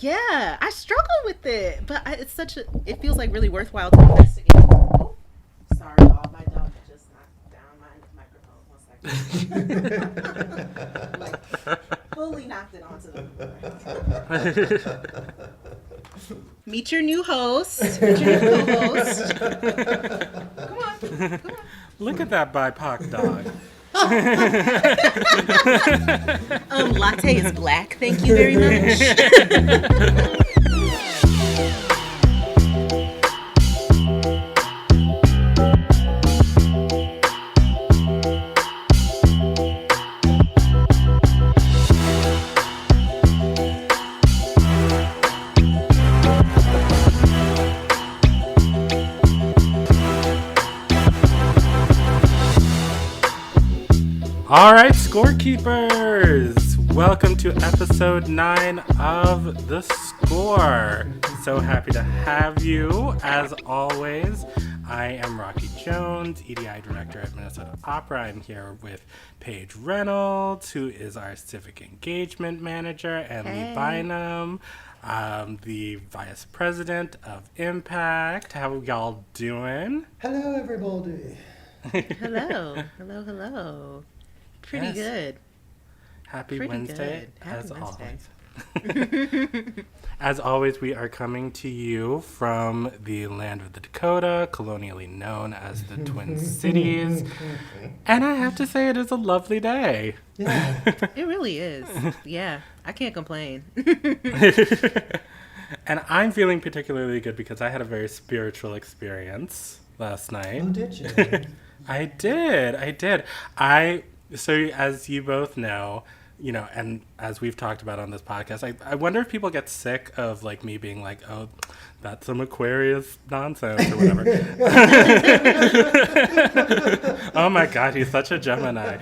Yeah, I struggle with it, but it feels like really worthwhile to investigate. Oh, sorry, y'all. My dog just knocked down my microphone. 1 second. Like, fully knocked it onto the floor. Meet your new host. Meet your new co-host. Come on. Look at that BIPOC dog. Latte is black. Thank you very much. All right, Scorekeepers, welcome to episode 9 of The Score. So happy to have you, as always. I am Rocky Jones, EDI Director at Minnesota Opera. I'm here with Paige Reynolds, who is our Civic Engagement Manager, and Lee Bynum, the Vice President of Impact. How y'all doing? Hello, everybody. Hello. Pretty good. Happy Wednesday, as always. As always, we are coming to you from the land of the Dakota, colonially known as the Twin Cities. And I have to say, it is a lovely day. Yeah. It really is. Yeah, I can't complain. And I'm feeling particularly good because I had a very spiritual experience last night. Oh, did you? I did. So as you both know, and as we've talked about on this podcast, I wonder if people get sick of like me being like, oh, that's some Aquarius nonsense or whatever. Oh my God, he's such a Gemini.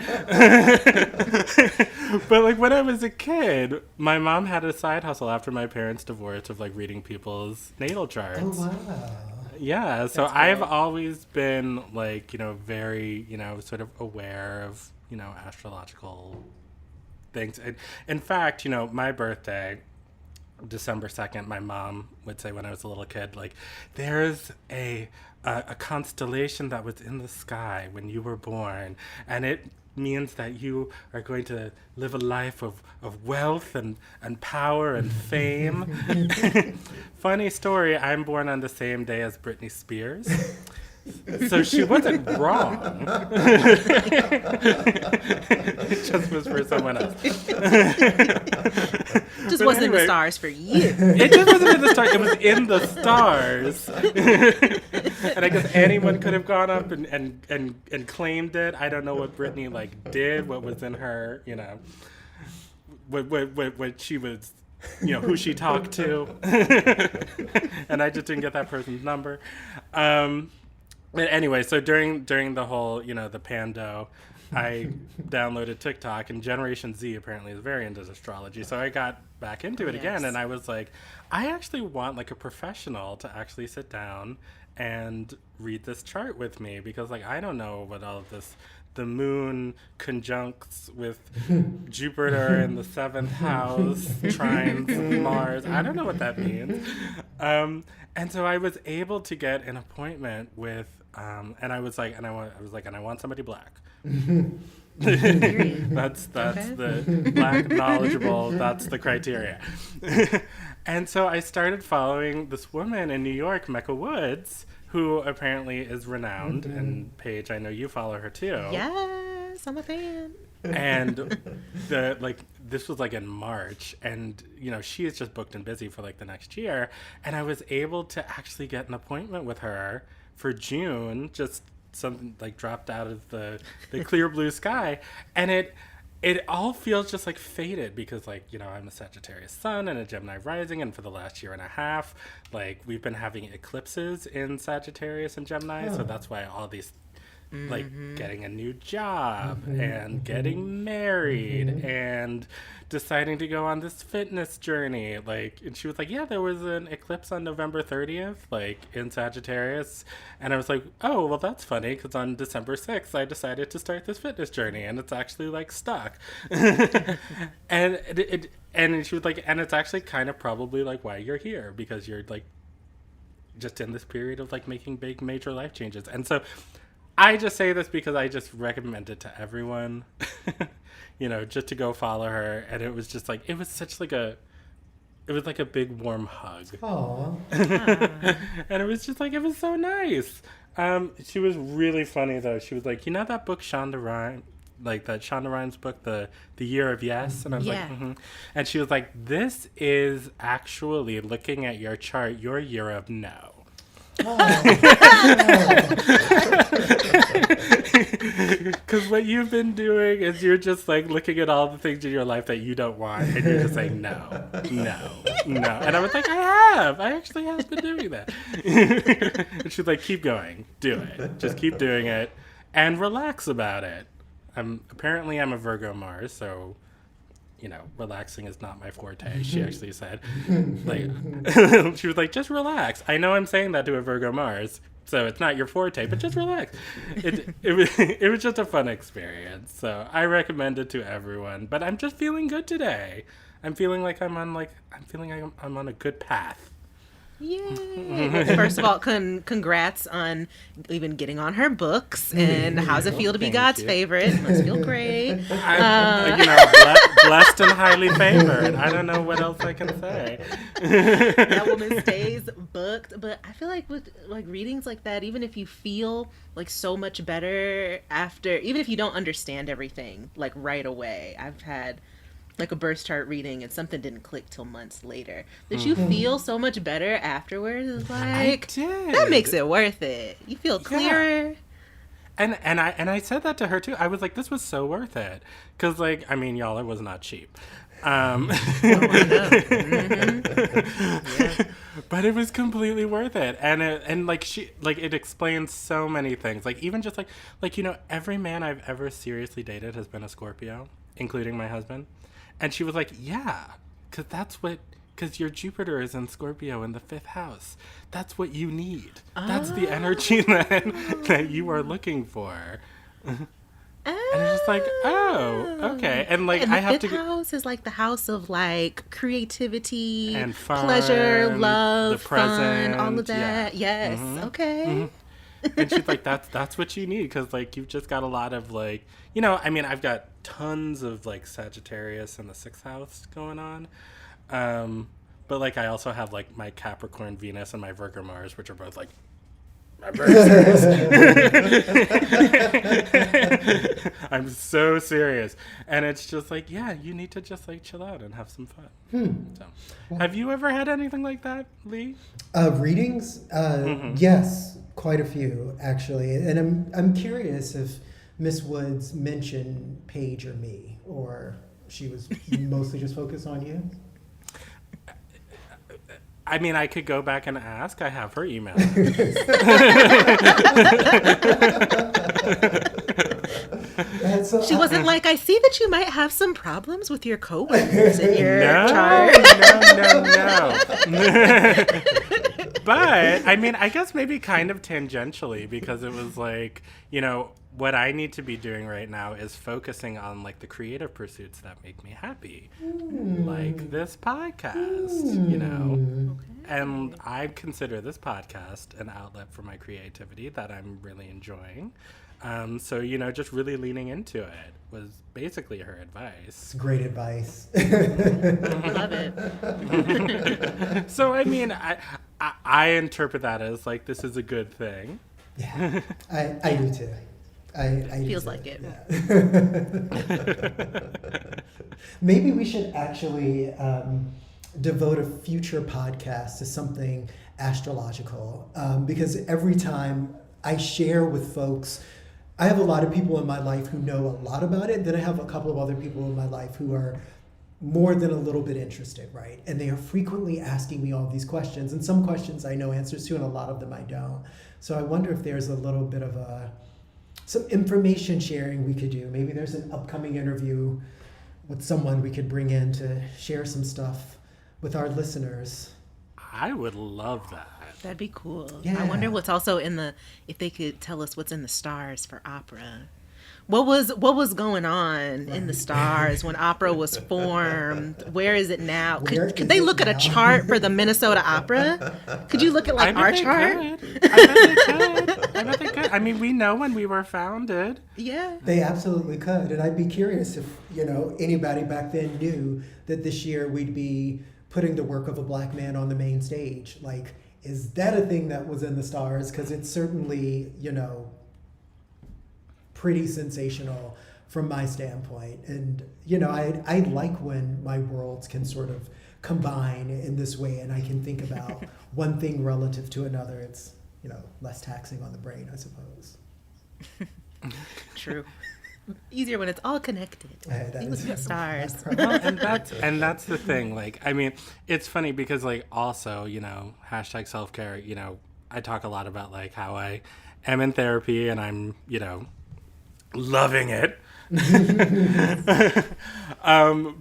But like when I was a kid, my mom had a side hustle after my parents' divorce of like reading people's natal charts. Oh, wow. Yeah, so That's cool. I've always been like, very, sort of aware of, astrological things. And in fact, my birthday, December 2nd, my mom would say when I was a little kid, like, there's a constellation that was in the sky when you were born, and it means that you are going to live a life of wealth and power and fame. Funny story, I'm born on the same day as Britney Spears. So she wasn't wrong. It just was for someone else. Just wasn't in the stars for you. It just wasn't in the stars. It was in the stars. And I guess anyone could have gone up and claimed it. I don't know what Britney did, what was in her, what she was, who she talked to. And I just didn't get that person's number. But anyway, so during the whole, the Pando, I downloaded TikTok, and Generation Z apparently is very into astrology. So I got back into it again, and I was like, I actually want a professional to actually sit down and read this chart with me, because I don't know what all of this, the moon conjuncts with Jupiter in the 7th house, trines Mars. I don't know what that means. And so I was able to get an appointment with, and I was like, and I want somebody black. That's the black, knowledgeable. That's the criteria. And so I started following this woman in New York, Mecca Woods, who apparently is renowned. And Paige, I know you follow her too. Yes, I'm a fan. And this was in March, and she is just booked and busy for the next year. And I was able to actually get an appointment with her for June. Just something dropped out of the clear blue sky, and it all feels just fated, because I'm a Sagittarius sun and a Gemini rising, and for the last year and a half we've been having eclipses in Sagittarius and Gemini. So that's why all these like getting a new job and getting married and deciding to go on this fitness journey. Like, and she was like, yeah, there was an eclipse on November 30th, like in Sagittarius. And I was like, oh, well, that's funny, because on December 6th, I decided to start this fitness journey, and it's actually like stuck. And and she was like, and it's actually kind of probably like why you're here, because you're like just in this period of like making big major life changes. And so I just say this because I just recommend it to everyone, you know, just to go follow her. And it was just like, it was such like a, it was like a big warm hug. Aww. And it was just like, it was so nice. She was really funny though. She was like, you know that book Shonda Rhimes, like that Shonda Rhimes book, the Year of Yes? And I was like, And she was like, this is actually, looking at your chart, your year of no. Because what you've been doing is you're just like looking at all the things in your life that you don't want, and you're just saying no. And I was like, I actually have been doing that. And she's like, keep going, do it, just keep doing it and relax about it. I'm a Virgo Mars, so you know, relaxing is not my forte, she actually said. Like, she was like, just relax. I know I'm saying that to a Virgo Mars, so it's not your forte, but just relax. It was just a fun experience, so I recommend it to everyone. But I'm just feeling good today. I'm feeling like I'm on a good path. Yay! First of all, congrats on even getting on her books. And how's it feel to be God's favorite? It must feel great. I'm, blessed and highly favored. I don't know what else I can say. That woman stays booked. But I feel like with like readings like that, even if you feel like so much better after, even if you don't understand everything like right away, I've had like a birth chart reading and something didn't click till months later, that you feel so much better afterwards. It's like, that makes it worth it. You feel clearer. And I said that to her too. I was like, this was so worth it. Cause like, I mean, y'all, it was not cheap. But it was completely worth it. And like it explains so many things. Like even just like, you know, every man I've ever seriously dated has been a Scorpio, including my husband. And she was like, yeah, because your Jupiter is in Scorpio in the 5th house. That's what you need. That's the energy that you are looking for. And it's just like, oh, okay. And like, and I have to. The 5th house is like the house of like creativity, and fun, pleasure, love, the present, fun, all of that. Yeah. Yes. Okay. And she's like, that's what you need, because like you've just got a lot of like, you know, I mean, I've got tons of like Sagittarius in the 6th house going on, but like I also have like my Capricorn Venus and my Virgo Mars, which are both like, I'm very serious. I'm so serious, and it's just like, yeah, you need to just like chill out and have some fun. So, have you ever had anything like that, Lee? Readings? Yes, quite a few actually, and I'm curious if Miss Woods mentioned Paige or me, or she was mostly just focused on you. I mean, I could go back and ask. I have her email. She wasn't like, I see that you might have some problems with your coworkers in your chart. No. But, I mean, I guess maybe kind of tangentially, because it was like, you know, what I need to be doing right now is focusing on like the creative pursuits that make me happy, like this podcast, you know. And I consider this podcast an outlet for my creativity that I'm really enjoying. So, you know, just really leaning into it was basically her advice. It's great advice. Love it. So, I mean, I interpret that as like, this is a good thing. Yeah, I do too. I feels like it. Yeah. Maybe we should actually devote a future podcast to something astrological, because every time I share with folks, I have a lot of people in my life who know a lot about it. Then I have a couple of other people in my life who are more than a little bit interested, right? And they are frequently asking me all these questions. And some questions I know answers to, and a lot of them I don't. So I wonder if there's a little bit of a some information sharing we could do. Maybe there's an upcoming interview with someone we could bring in to share some stuff with our listeners. I would love that. That'd be cool. Yeah. I wonder what's also if they could tell us what's in the stars for opera. What was going on in the stars when opera was formed? Where is it now? Could they look at a chart for the Minnesota Opera? Could you look at our chart? I bet they could. I mean, we know when we were founded. Yeah. They absolutely could. And I'd be curious if, anybody back then knew that this year we'd be putting the work of a Black man on the main stage. Like, is that a thing that was in the stars? Because it's certainly, pretty sensational from my standpoint. And, I like when my worlds can sort of combine in this way and I can think about one thing relative to another. It's, less taxing on the brain, I suppose. True. Easier when it's all connected. You look at the stars. And that's the thing. Like, I mean, it's funny because also, hashtag self-care, I talk a lot about how I am in therapy and I'm, loving it. But I'll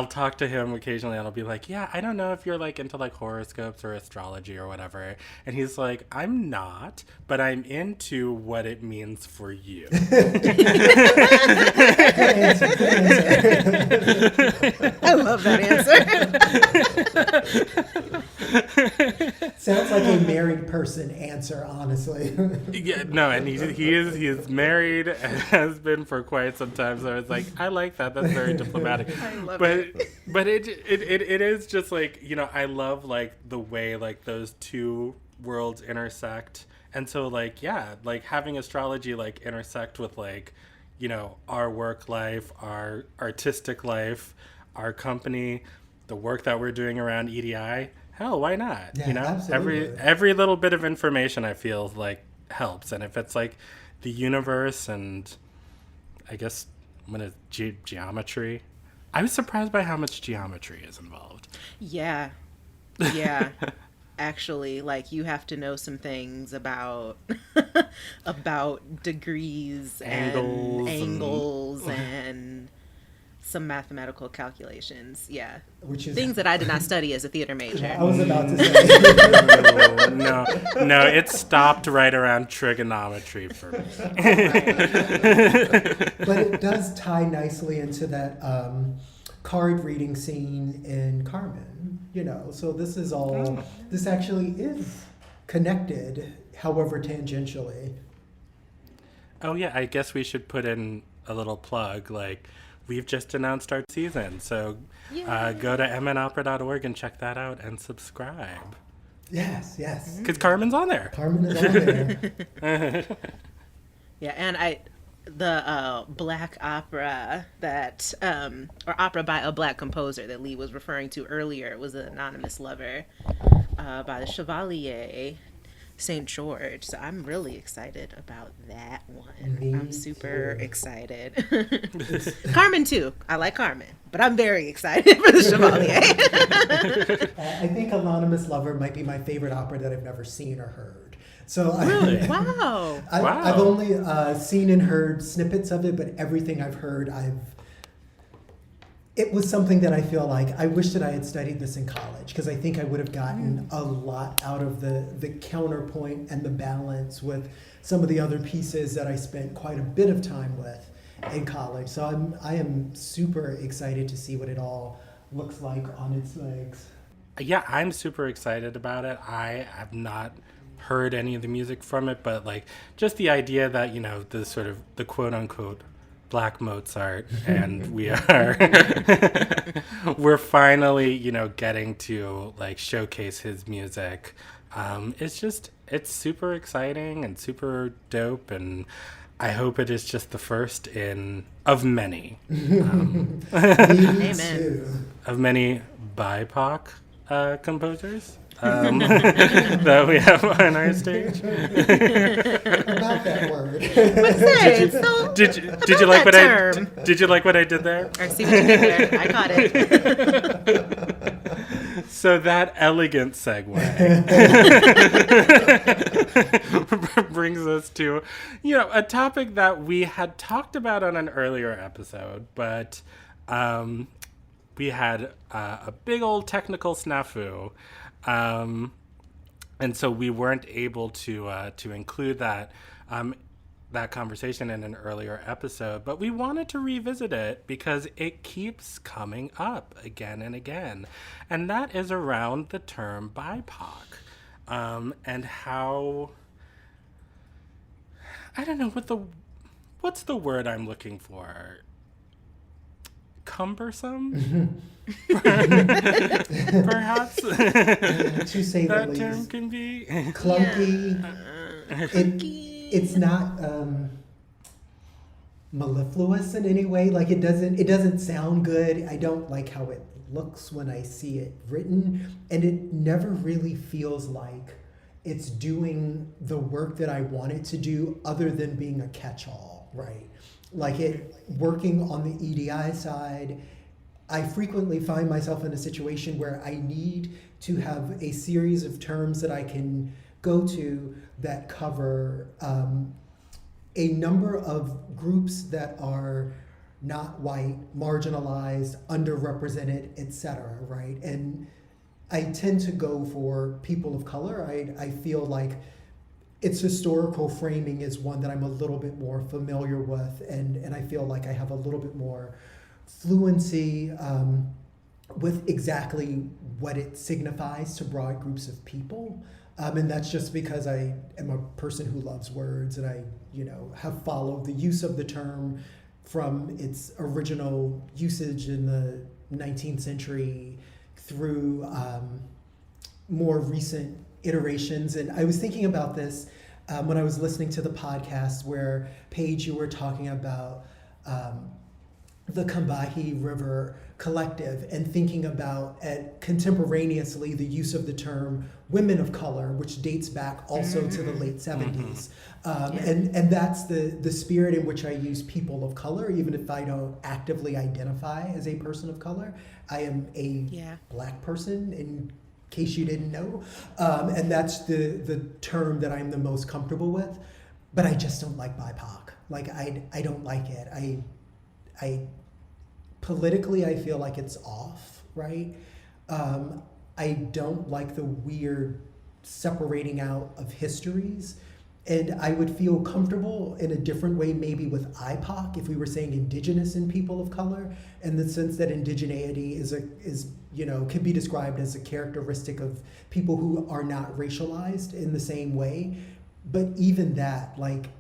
talk to him occasionally and I'll be like, yeah, I don't know if you're into horoscopes or astrology or whatever, and he's like, I'm not, but I'm into what it means for you. Good answer. I love that answer. Sounds like a married person answer, honestly. Yeah, no, and he is married and has been for quite some time. So it's I like that. That's very diplomatic. I love it. But it is just I love the way those two worlds intersect. And so having astrology intersect with our work life, our artistic life, our company, the work that we're doing around EDI. Hell, why not? Yeah, absolutely. Every little bit of information I feel helps. And if it's the universe and I guess geometry. I was surprised by how much geometry is involved. Yeah. Actually, you have to know some things about degrees and angles and some mathematical calculations. Yeah. Which is things that I did not study as a theater major. I was about to say. No, it stopped right around trigonometry for me. But it does tie nicely into that card reading scene in Carmen, so this is all, this actually is connected, however tangentially. Oh yeah, I guess we should put in a little plug, we've just announced our season, so go to mnopera.org and check that out and subscribe. Yes. Because Carmen's on there. Carmen is on there. Yeah, and the black opera that, or opera by a black composer that Lee was referring to earlier was An Anonymous Lover by the Chevalier St. George. So I'm really excited about that one. I'm super excited. Carmen too. I like Carmen, but I'm very excited for the Chevalier. I think Anonymous Lover might be my favorite opera that I've never seen or heard. So Really? Wow. I've only seen and heard snippets of it, but everything I've heard, it was something that I feel I wish that I had studied this in college, because I think I would have gotten a lot out of the counterpoint and the balance with some of the other pieces that I spent quite a bit of time with in college. So I am super excited to see what it all looks like on its legs. Yeah, I'm super excited about it. I have not heard any of the music from it, but just the idea that, the sort of the quote unquote Black Mozart, and we're finally, getting to showcase his music. It's super exciting and super dope, and I hope it is just the first of many. Amen. Too. Of many BIPOC composers that we have on our stage. About that word. What's that? Did you like what did you like what I did there? I see what you did there. I caught it. So that elegant segue brings us to, a topic that we had talked about on an earlier episode, but we had a big old technical snafu. And so we weren't able to include that conversation in an earlier episode, but we wanted to revisit it because it keeps coming up again and again. And that is around the term BIPOC, and how, I don't know what's the word I'm looking for? Cumbersome? Perhaps to say the that least. term can be Clunky. It's not mellifluous in any way. Like it doesn't sound good. I don't like how it looks when I see it written, and it never really feels like it's doing the work that I want it to do, other than being a catch-all, right? Like it working on the EDI side, I frequently find myself in a situation where I need to have a series of terms that I can go to that cover a number of groups that are not white, marginalized, underrepresented, etc., right? And I tend to go for people of color. I feel like its historical framing is one that I'm a little bit more familiar with, and I feel like I have a little bit more fluency with exactly what it signifies to broad groups of people. And that's just because I am a person who loves words, and I, have followed the use of the term from its original usage in the 19th century through more recent iterations. And I was thinking about this when I was listening to the podcast where, Paige, you were talking about the Combahee River Collective and thinking about contemporaneously the use of the term women of color, which dates back also to the late 70s. And that's the spirit in which I use people of color, even if I don't actively identify as a person of color. I am a Black person, in case you didn't know. And that's the term that I'm the most comfortable with. But I just don't like BIPOC. Like, I don't like it. I politically, I feel like it's off, right? I don't like the weird separating out of histories. And I would feel comfortable in a different way maybe with IPOC if we were saying indigenous and people of color, in the sense that indigeneity is can be described as a characteristic of people who are not racialized in the same way. But even that, like,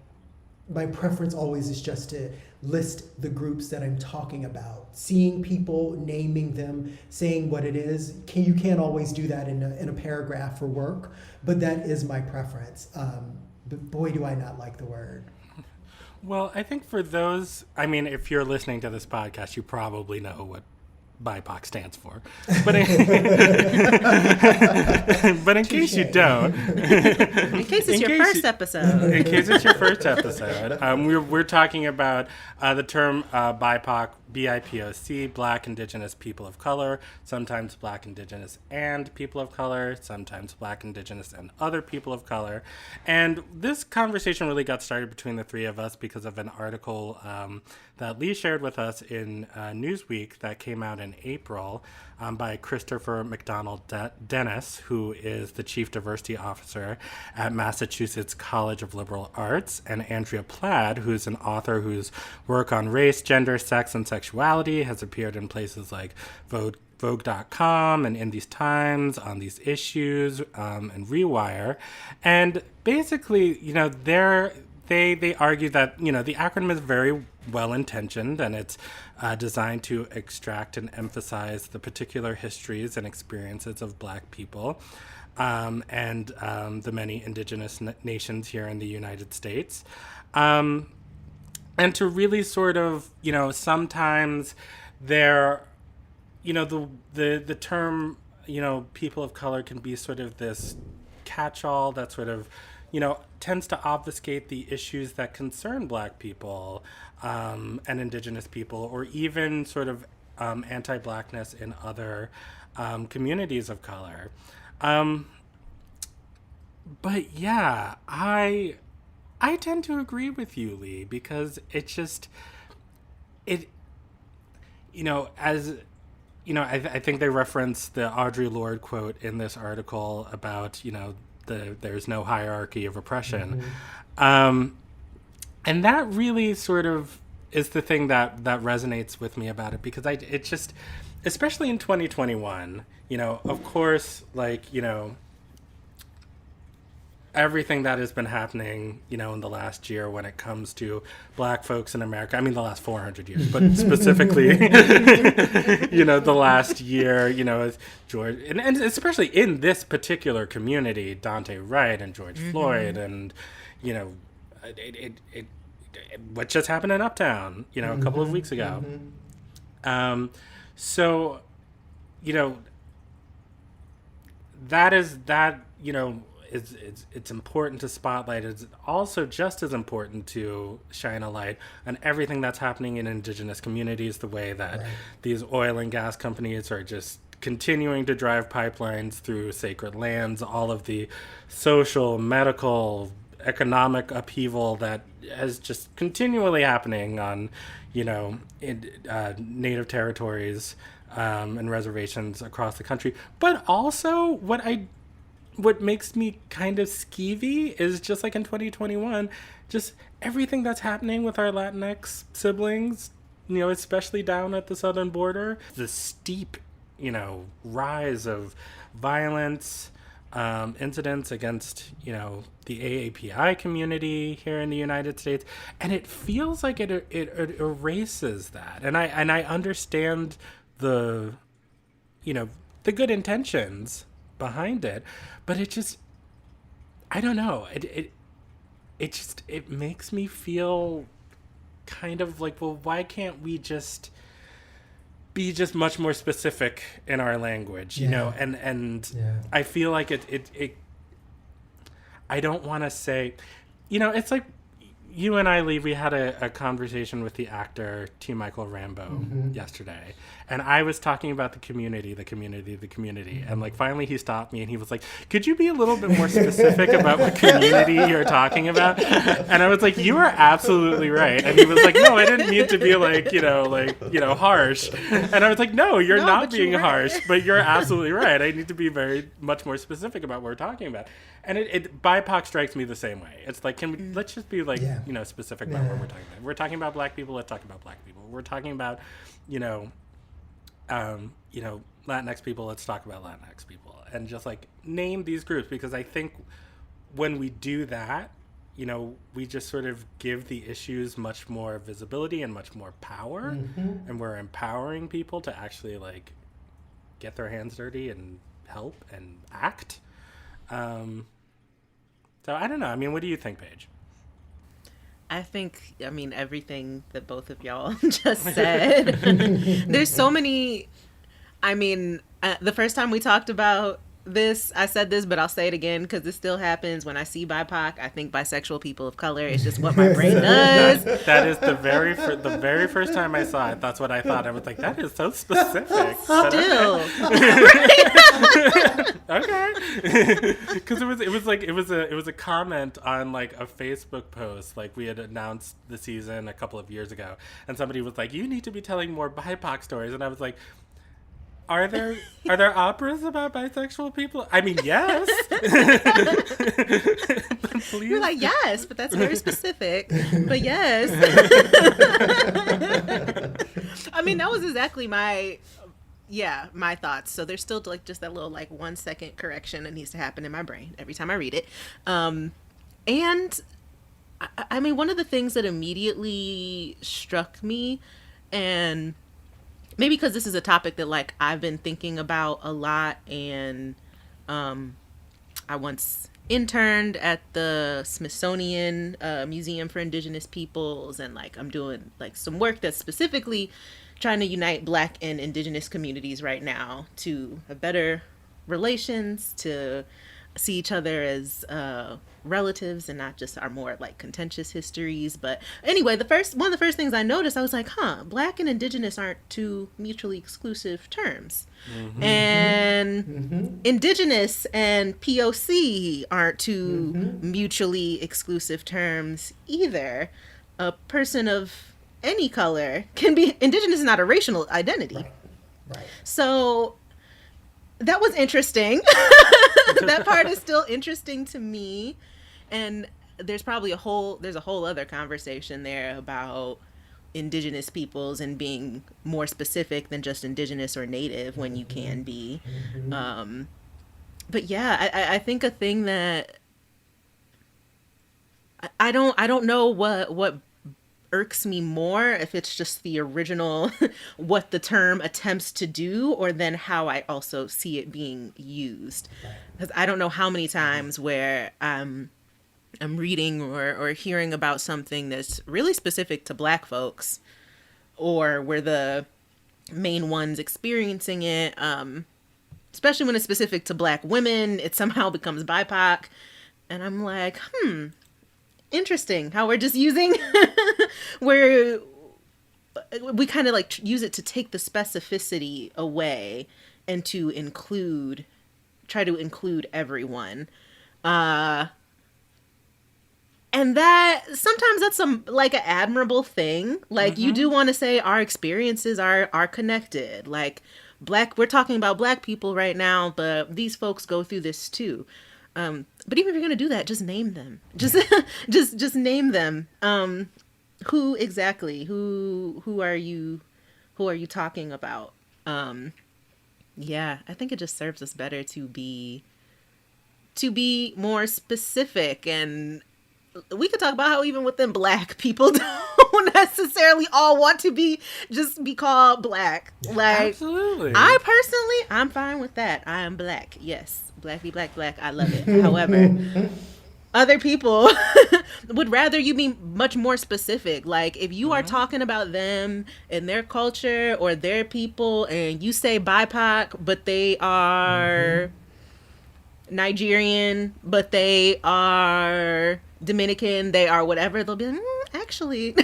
my preference always is just to list the groups that I'm talking about, seeing people, naming them, saying what it is. You can't always do that in a paragraph for work, but that is my preference. But boy, do I not like the word. Well, I think for those, if you're listening to this podcast, you probably know what BIPOC stands for. But in case you don't, in case it's your first episode, we're talking about the term BIPOC, BIPOC, Black, Indigenous, People of Color, sometimes Black, Indigenous, and People of Color, sometimes Black, Indigenous, and other people of color. And this conversation really got started between the three of us because of an article that Lee shared with us in Newsweek that came out in April by Christopher McDonald Dennis, who is the Chief Diversity Officer at Massachusetts College of Liberal Arts, and Andrea Plaid, who's an author whose work on race, gender, sex, and sexuality has appeared in places like Vogue.com and In These Times, On These Issues, and Rewire. And basically, they argue that, the acronym is very well-intentioned, and it's designed to extract and emphasize the particular histories and experiences of Black people and the many indigenous nations here in the United States. And to really sort of, sometimes there, the term, people of color can be sort of this catch-all that sort of, tends to obfuscate the issues that concern Black people and Indigenous people, or even sort of anti-Blackness in other communities of color. But yeah, I I tend to agree with you, Lee, because it just, it, as, I think they reference the Audre Lorde quote in this article about, there's no hierarchy of oppression. And that really sort of is the thing that resonates with me about it, because it just, especially in 2021, of course, everything that has been happening, in the last year when it comes to Black folks in America, I mean, the last 400 years, but specifically, the last year, as George, and especially in this particular community, Dante Wright and George Floyd, and, what just happened in Uptown, a couple of weeks ago. So, it's important to spotlight. It's also just as important to shine a light on everything that's happening in indigenous communities, the way that these oil and gas companies are just continuing to drive pipelines through sacred lands, all of the social, medical, economic upheaval that is just continually happening on, native territories and reservations across the country. But also what makes me kind of skeevy is, just like in 2021, just everything that's happening with our Latinx siblings, especially down at the southern border. The steep, rise of violence, incidents against, the AAPI community here in the United States. And it feels like it erases that. And I understand the good intentions behind it, but it just, I don't know, it makes me feel kind of like, well, why can't we just be just much more specific in our language, and I feel like it I don't want to say, it's like you and I, Lee, we had a conversation with the actor T. Michael Rambo yesterday, and I was talking about the community, and finally he stopped me and he was like, could you be a little bit more specific about what community you're talking about? And I was like, you are absolutely right. And he was like, no, I didn't mean to be harsh. And I was like, no, you're not being harsh, but you're absolutely right. I need to be very much more specific about what we're talking about. And BIPOC strikes me the same way. It's like, let's just be specific about what we're talking about. We're talking about Black people, let's talk about Black people. We're talking about, Latinx people, let's talk about Latinx people. And just name these groups, because I think when we do that, we just sort of give the issues much more visibility and much more power. And we're empowering people to actually get their hands dirty and help and act. So I don't know. I mean, what do you think, Paige? I think, everything that both of y'all just said. There's so many, the first time we talked about this, I said this, but I'll say it again because this still happens. When I see BIPOC, I think bisexual people of color. It's just what my brain does. That is the very first time I saw it. That's what I thought. I was like, that is so specific. Still. Okay. Because it was a comment on a Facebook post. We had announced the season a couple of years ago, and somebody was like, you need to be telling more BIPOC stories. And I was like, Are there operas about bisexual people? I mean, yes. But please. You're like, yes, but that's very specific. But yes. That was exactly my thoughts. So there's still just that little 1 second correction that needs to happen in my brain every time I read it. And one of the things that immediately struck me, and maybe because this is a topic that I've been thinking about a lot, and I once interned at the Smithsonian Museum for Indigenous Peoples, and I'm doing some work that's specifically trying to unite Black and Indigenous communities right now to have better relations, to see each other as relatives and not just our more like contentious histories. But anyway, one of the first things I noticed, I was like, Black and Indigenous aren't two mutually exclusive terms. And Indigenous and POC aren't two mutually exclusive terms either. A person of any color can be Indigenous, is not a racial identity. Right. So that was interesting. That part is still interesting to me. And there's probably a whole other conversation there about Indigenous peoples and being more specific than just Indigenous or Native when you can be. But yeah, I think a thing that I don't know what irks me more, if it's just the original what the term attempts to do, or then how I also see it being used. Because I don't know how many times where I'm reading or hearing about something that's really specific to Black folks, or we're the main ones experiencing it, especially when it's specific to Black women, it somehow becomes BIPOC. And I'm like, interesting how we're just using where we kind of like use it to take the specificity away and to try to include everyone. And that sometimes that's like an admirable thing. Like you do want to say our experiences are connected. Like we're talking about Black people right now, but these folks go through this too. But even if you're gonna do that, just name them. Just name them. Who exactly? Who are you talking about? Yeah, I think it just serves us better to be more specific. And we could talk about how even within Black people don't necessarily all want to be called Black. Like, absolutely. I'm fine with that. I am Black. Yes. Black be Black. I love it. However, other people would rather you be much more specific. Like if you are talking about them and their culture or their people and you say BIPOC, but they are Nigerian, but they are Dominican, they are whatever, they'll be like, actually,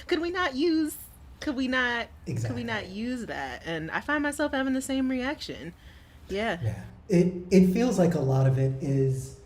could we not use that? And I find myself having the same reaction. Yeah. It feels like a lot of it is,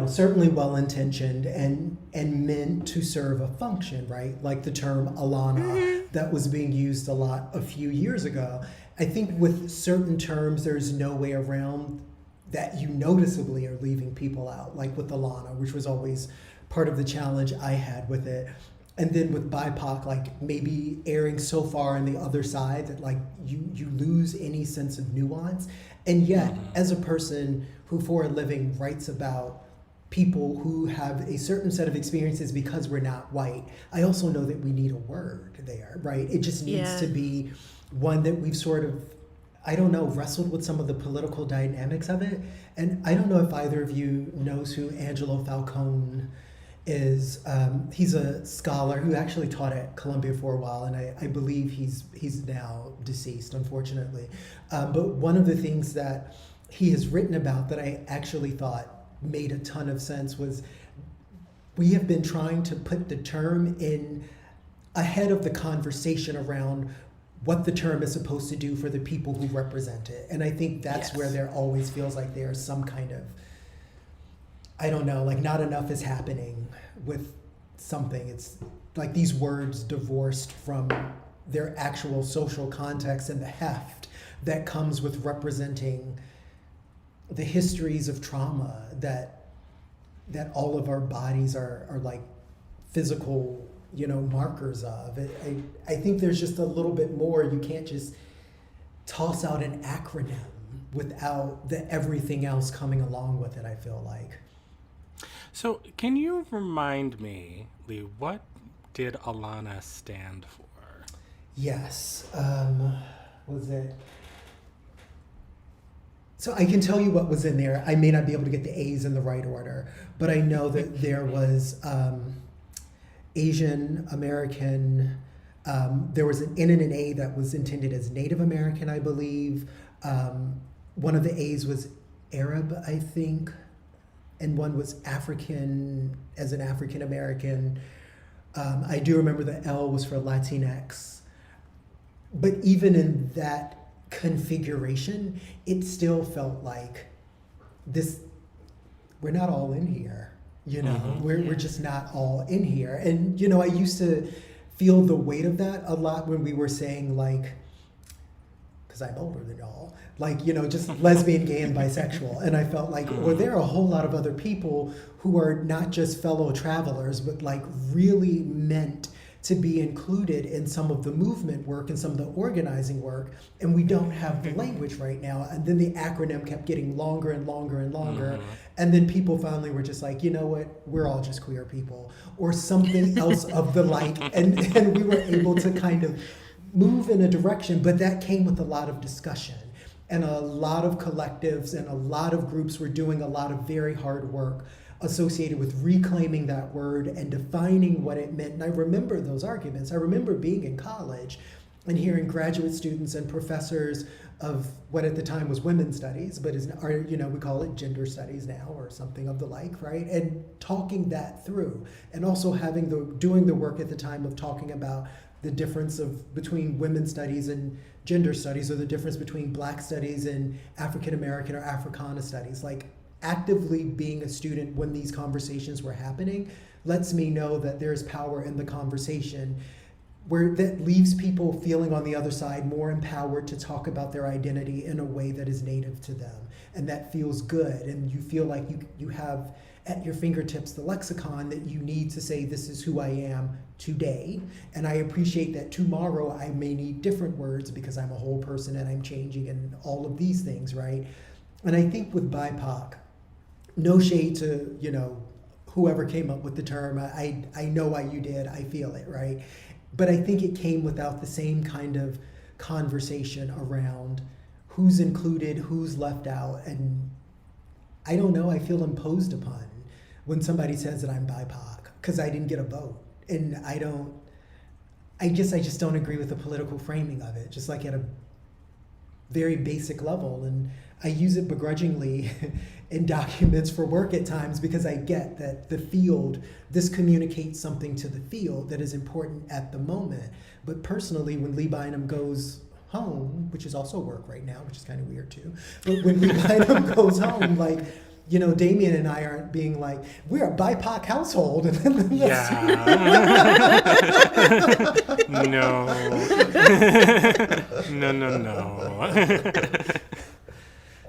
certainly well-intentioned and meant to serve a function, right? Like the term Alana that was being used a lot a few years ago. I think with certain terms, there's no way around that you noticeably are leaving people out, like with Alana, which was always part of the challenge I had with it. And then with BIPOC, like maybe erring so far on the other side that like you lose any sense of nuance. And yet, as a person who for a living writes about people who have a certain set of experiences because we're not white, I also know that we need a word there, right? It just needs to be one that we've sort of, I don't know, wrestled with some of the political dynamics of it. And I don't know if either of you knows who Angelo Falcone is. He's a scholar who actually taught at Columbia for a while, and I believe he's now deceased, unfortunately. But one of the things that he has written about that I actually thought made a ton of sense was we have been trying to put the term in ahead of the conversation around what the term is supposed to do for the people who represent it. And I think that's where there always feels like there's some kind of, I don't know, like not enough is happening with something. It's like these words divorced from their actual social context and the heft that comes with representing the histories of trauma that all of our bodies are like physical, markers of. I think there's just a little bit more. You can't just toss out an acronym without the everything else coming along with it, I feel like. So can you remind me, Lee, what did Alana stand for? Yes. Was it? So I can tell you what was in there. I may not be able to get the A's in the right order, but I know that there was Asian American, there was an N and an A that was intended as Native American, I believe. One of the A's was Arab, I think. and one was African as an African American. I do remember the L was for Latinx. But even in that configuration, it still felt like we're not all in here, we're just not all in here. And, I used to feel the weight of that a lot when we were saying, like, because I'm older than y'all, like, just lesbian, gay, and bisexual. And I felt like, well, there are a whole lot of other people who are not just fellow travelers, but like really meant to be included in some of the movement work and some of the organizing work, and we don't have the language right now. And then the acronym kept getting longer and longer and longer, and then people finally were just like, you know what, we're all just queer people, or something else of the like, and we were able to kind of move in a direction, but that came with a lot of discussion, and a lot of collectives and a lot of groups were doing a lot of very hard work associated with reclaiming that word and defining what it meant. And I remember those arguments. I remember being in college and hearing graduate students and professors of what at the time was women's studies, but we call it gender studies now or something of the like, right? And talking that through, and also doing the work at the time of talking about the difference between women's studies and gender studies, or the difference between Black studies and African American or Africana studies. Like, actively being a student when these conversations were happening lets me know that there's power in the conversation, that leaves people feeling on the other side more empowered to talk about their identity in a way that is native to them, and that feels good, and you feel like you have at your fingertips the lexicon that you need to say, this is who I am today, and I appreciate that tomorrow I may need different words because I'm a whole person and I'm changing and all of these things, right? And I think with BIPOC, no shade to, whoever came up with the term. I know why you did. I feel it, right? But I think it came without the same kind of conversation around who's included, who's left out. And I don't know, I feel imposed upon when somebody says that I'm BIPOC because I didn't get a vote. And I just don't agree with the political framing of it, just like at a very basic level. And I use it begrudgingly in documents for work at times because I get that this communicates something to the field that is important at the moment. But personally, when Lee Bynum goes home, which is also work right now, which is kind of weird too, but when Lee Bynum goes home, like, Damien and I aren't being like, we're a BIPOC household. No. No.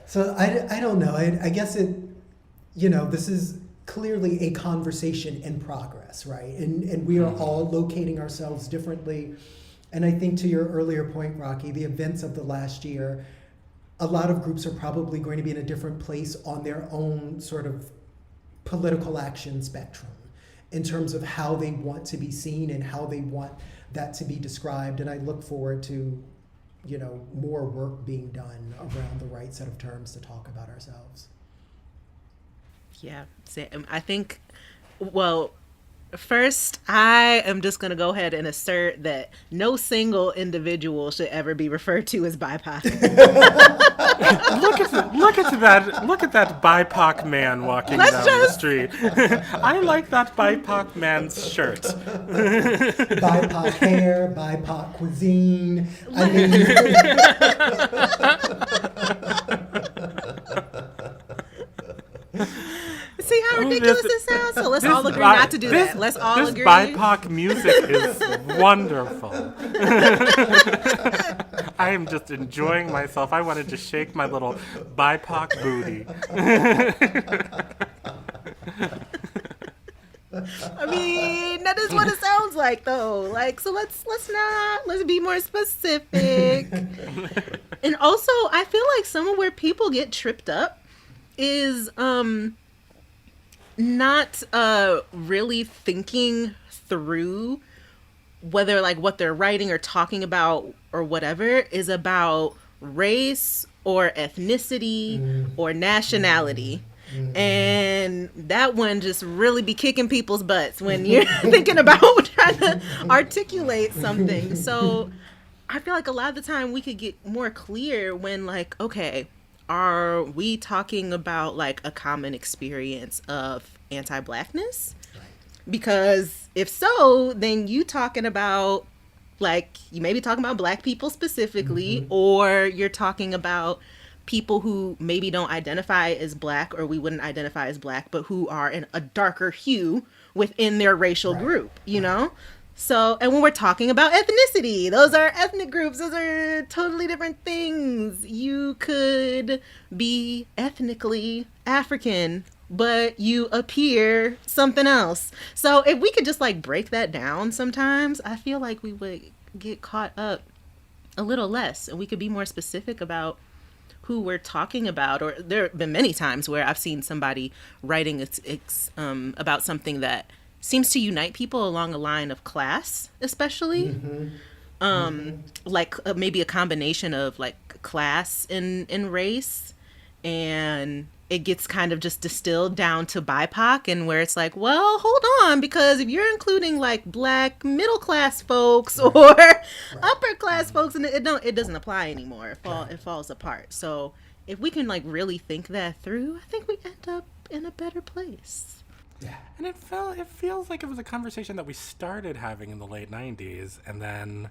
So I don't know. I guess this is clearly a conversation in progress, right? And we are all locating ourselves differently. And I think to your earlier point, Rocky, the events of the last year, a lot of groups are probably going to be in a different place on their own sort of political action spectrum in terms of how they want to be seen and how they want that to be described. And I look forward to more work being done around the right set of terms to talk about ourselves. Yeah, I think, first, I am just going to go ahead and assert that no single individual should ever be referred to as BIPOC. Look at that BIPOC man walking down the street. I like that BIPOC man's shirt. BIPOC hair, BIPOC cuisine. See how ridiculous it sounds? So let's all agree not to do that. Let's all agree. This BIPOC music is wonderful. I am just enjoying myself. I wanted to shake my little BIPOC booty. I mean, that is what it sounds like, though. Like, so let's be more specific. And also, I feel like some of where people get tripped up is not really thinking through whether like what they're writing or talking about or whatever is about race or ethnicity or nationality. And that one just really be kicking people's butts when you're thinking about trying to articulate something. So I feel like a lot of the time we could get more clear when like, okay, are we talking about like a common experience of anti-Blackness? Because if so, then you talking about, like, you may be talking about Black people specifically, or you're talking about people who maybe don't identify as Black, or we wouldn't identify as Black, but who are in a darker hue within their racial group, you know? So, and when we're talking about ethnicity, those are ethnic groups. Those are totally different things. You could be ethnically African, but you appear something else. So if we could just like break that down sometimes, I feel like we would get caught up a little less, and we could be more specific about who we're talking about. Or there have been many times where I've seen somebody writing about something that seems to unite people along a line of class, especially. Like maybe a combination of like class and race, and it gets kind of just distilled down to BIPOC, and where it's like, well, hold on, because if you're including like Black middle class folks or upper class folks, and it doesn't apply anymore. It falls apart. So if we can like really think that through, I think we end up in a better place. Yeah. And it feels like it was a conversation that we started having in the late 90s, and then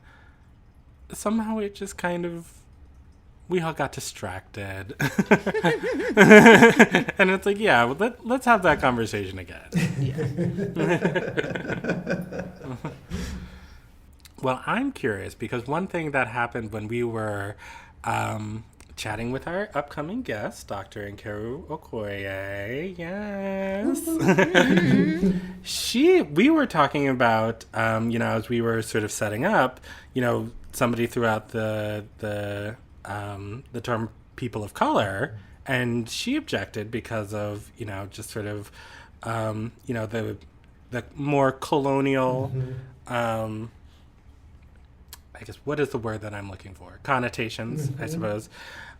somehow it just kind of, we all got distracted. And it's like, yeah, well, let's have that conversation again. Well, I'm curious, because one thing that happened when we were chatting with our upcoming guest, Dr. Nkeiru Okoye, yes. We were talking about, as we were sort of setting up, somebody threw out the term people of color, and she objected because of, just sort of, the more colonial, I guess, what is the word that I'm looking for? Connotations, I suppose,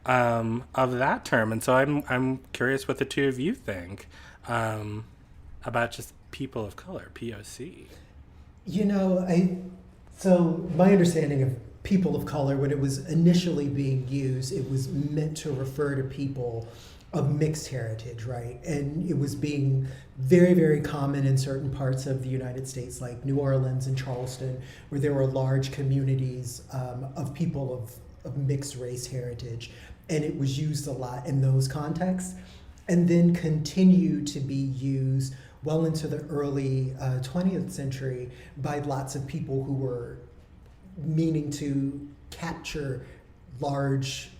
of that term. And so I'm curious what the two of you think about just people of color, POC. So my understanding of people of color, when it was initially being used, it was meant to refer to people of mixed heritage, right? And it was being very, very common in certain parts of the United States, like New Orleans and Charleston, where there were large communities of people of mixed race heritage. And it was used a lot in those contexts, and then continued to be used well into the early 20th century by lots of people who were meaning to capture large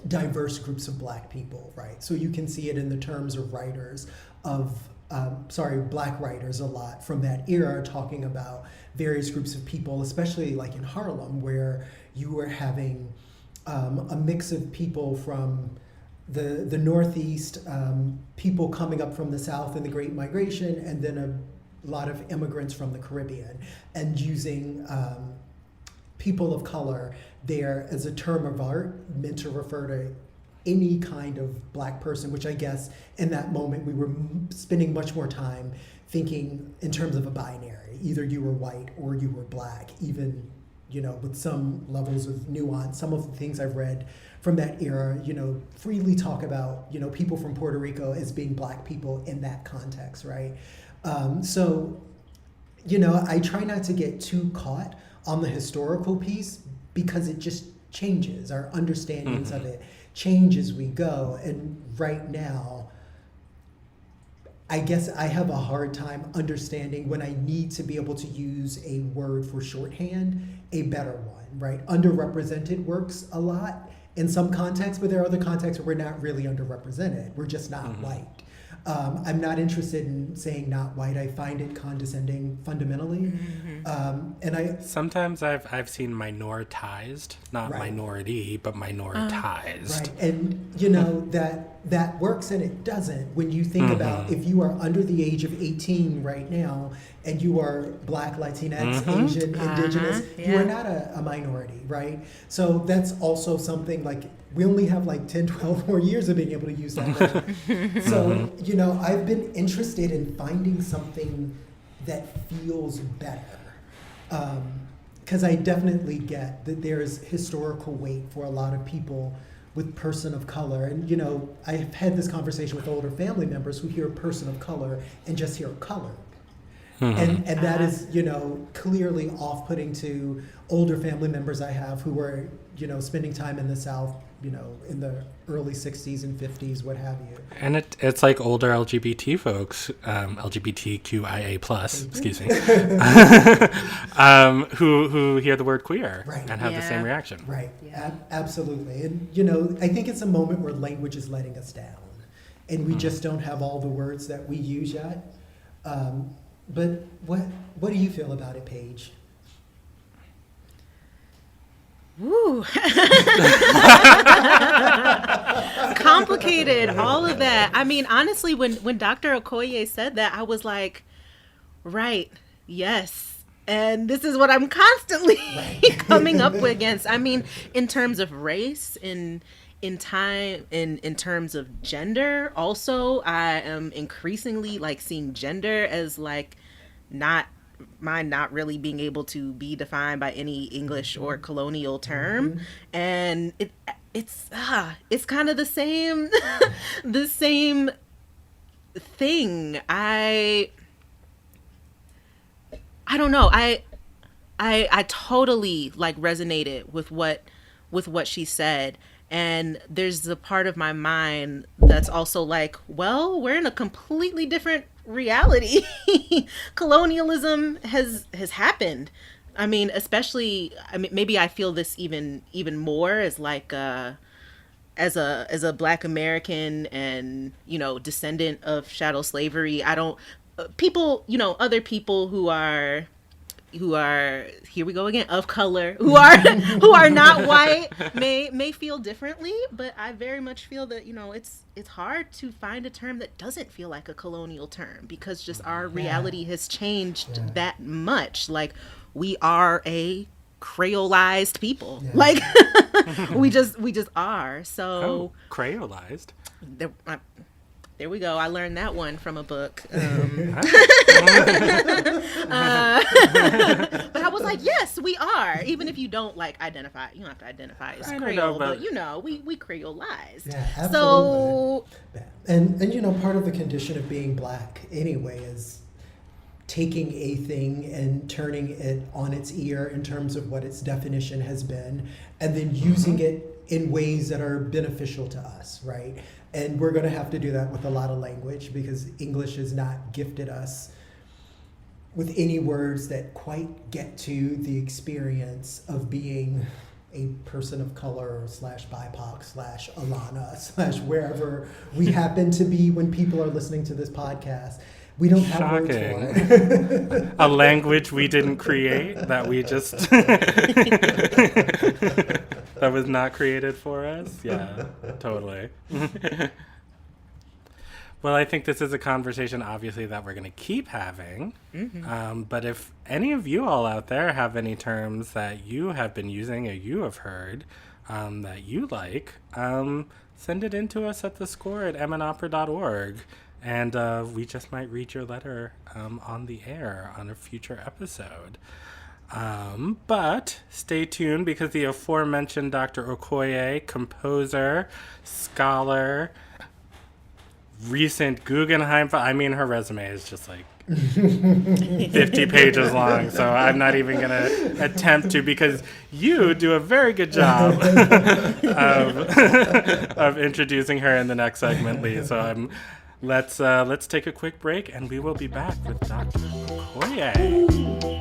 diverse groups of Black people, right? So you can see it in the terms of writers Black writers a lot from that era, talking about various groups of people, especially like in Harlem, where you were having a mix of people from the Northeast, people coming up from the South in the Great Migration, and then a lot of immigrants from the Caribbean, and using people of color there as a term of art meant to refer to any kind of Black person, which I guess in that moment we were spending much more time thinking in terms of a binary. Either you were white or you were Black, even, with some levels of nuance. Some of the things I've read from that era, freely talk about, people from Puerto Rico as being Black people in that context, right? So, I try not to get too caught on the historical piece, because it just changes. Our understandings of it change as we go. And right now, I guess I have a hard time understanding when I need to be able to use a word for shorthand, a better one, right? Underrepresented works a lot in some contexts, but there are other contexts where we're not really underrepresented. We're just not white. I'm not interested in saying not white. I find it condescending fundamentally. Sometimes I've seen minoritized, not minority, but minoritized. Right, and that works and it doesn't. When you think about, if you are under the age of 18 right now and you are Black, Latinx, Asian, Indigenous, you are not a minority, right? So that's also something like, we only have like 10, 12 more years of being able to use that word. So, I've been interested in finding something that feels better. Because I definitely get that there's historical weight for a lot of people with person of color. And, you know, I've had this conversation with older family members who hear person of color and just hear color. And that is, you know, clearly off-putting to older family members I have who were, you know, spending time in the South, you know, in the early 60s and 50s, what have you. And it's like older LGBT folks, LGBTQIA plus, excuse me, who hear the word queer and have the same reaction. Right, absolutely. And, you know, I think it's a moment where language is letting us down. And we just don't have all the words that we use yet. But what do you feel about it, Paige? Woo. Complicated, all of that. I mean, honestly, when Dr. Okoye said that, I was like, right, yes. And this is what I'm constantly coming up against. I mean, in terms of race, in terms of gender, also, I am increasingly like seeing gender as like not really being able to be defined by any English or colonial term. And it's kind of the same the same thing. I don't know. I totally like resonated with what she said. And there's the part of my mind that's also like, well, we're in a completely different reality. Colonialism has happened. I mean, especially, maybe I feel this even more as like as a Black American and, you know, descendant of chattel slavery. I don't people, you know, other people who are here we go again, of color, who are not white may feel differently, but I very much feel that, you know, it's hard to find a term that doesn't feel like a colonial term, because just our reality has changed that much. Like, we are a creolized people. Like we just are. So creolized. There we go. I learned that one from a book. But I was like, yes, we are. Even if you don't like identify, you don't have to identify as Creole, but you know, we creolized. Yeah, absolutely. So, and you know, part of the condition of being Black anyway is taking a thing and turning it on its ear in terms of what its definition has been, and then using it in ways that are beneficial to us, right? And we're going to have to do that with a lot of language, because English has not gifted us with any words that quite get to the experience of being a person of color / BIPOC / Alana / wherever we happen to be when people are listening to this podcast. We don't have words for it. A language we didn't create, that we just that was not created for us. Yeah, totally. Well, I think this is a conversation, obviously, that we're going to keep having. But if any of you all out there have any terms that you have been using or you have heard that you like, send it in to us at the score at mnopera.org. And we just might read your letter on the air on a future episode. But stay tuned, because the aforementioned Dr. Okoye, composer, scholar, recent Guggenheim, I mean, her resume is just like 50 pages long, so I'm not even going to attempt to, because you do a very good job of introducing her in the next segment, Lee. So let's take a quick break, and we will be back with Dr. Okoye.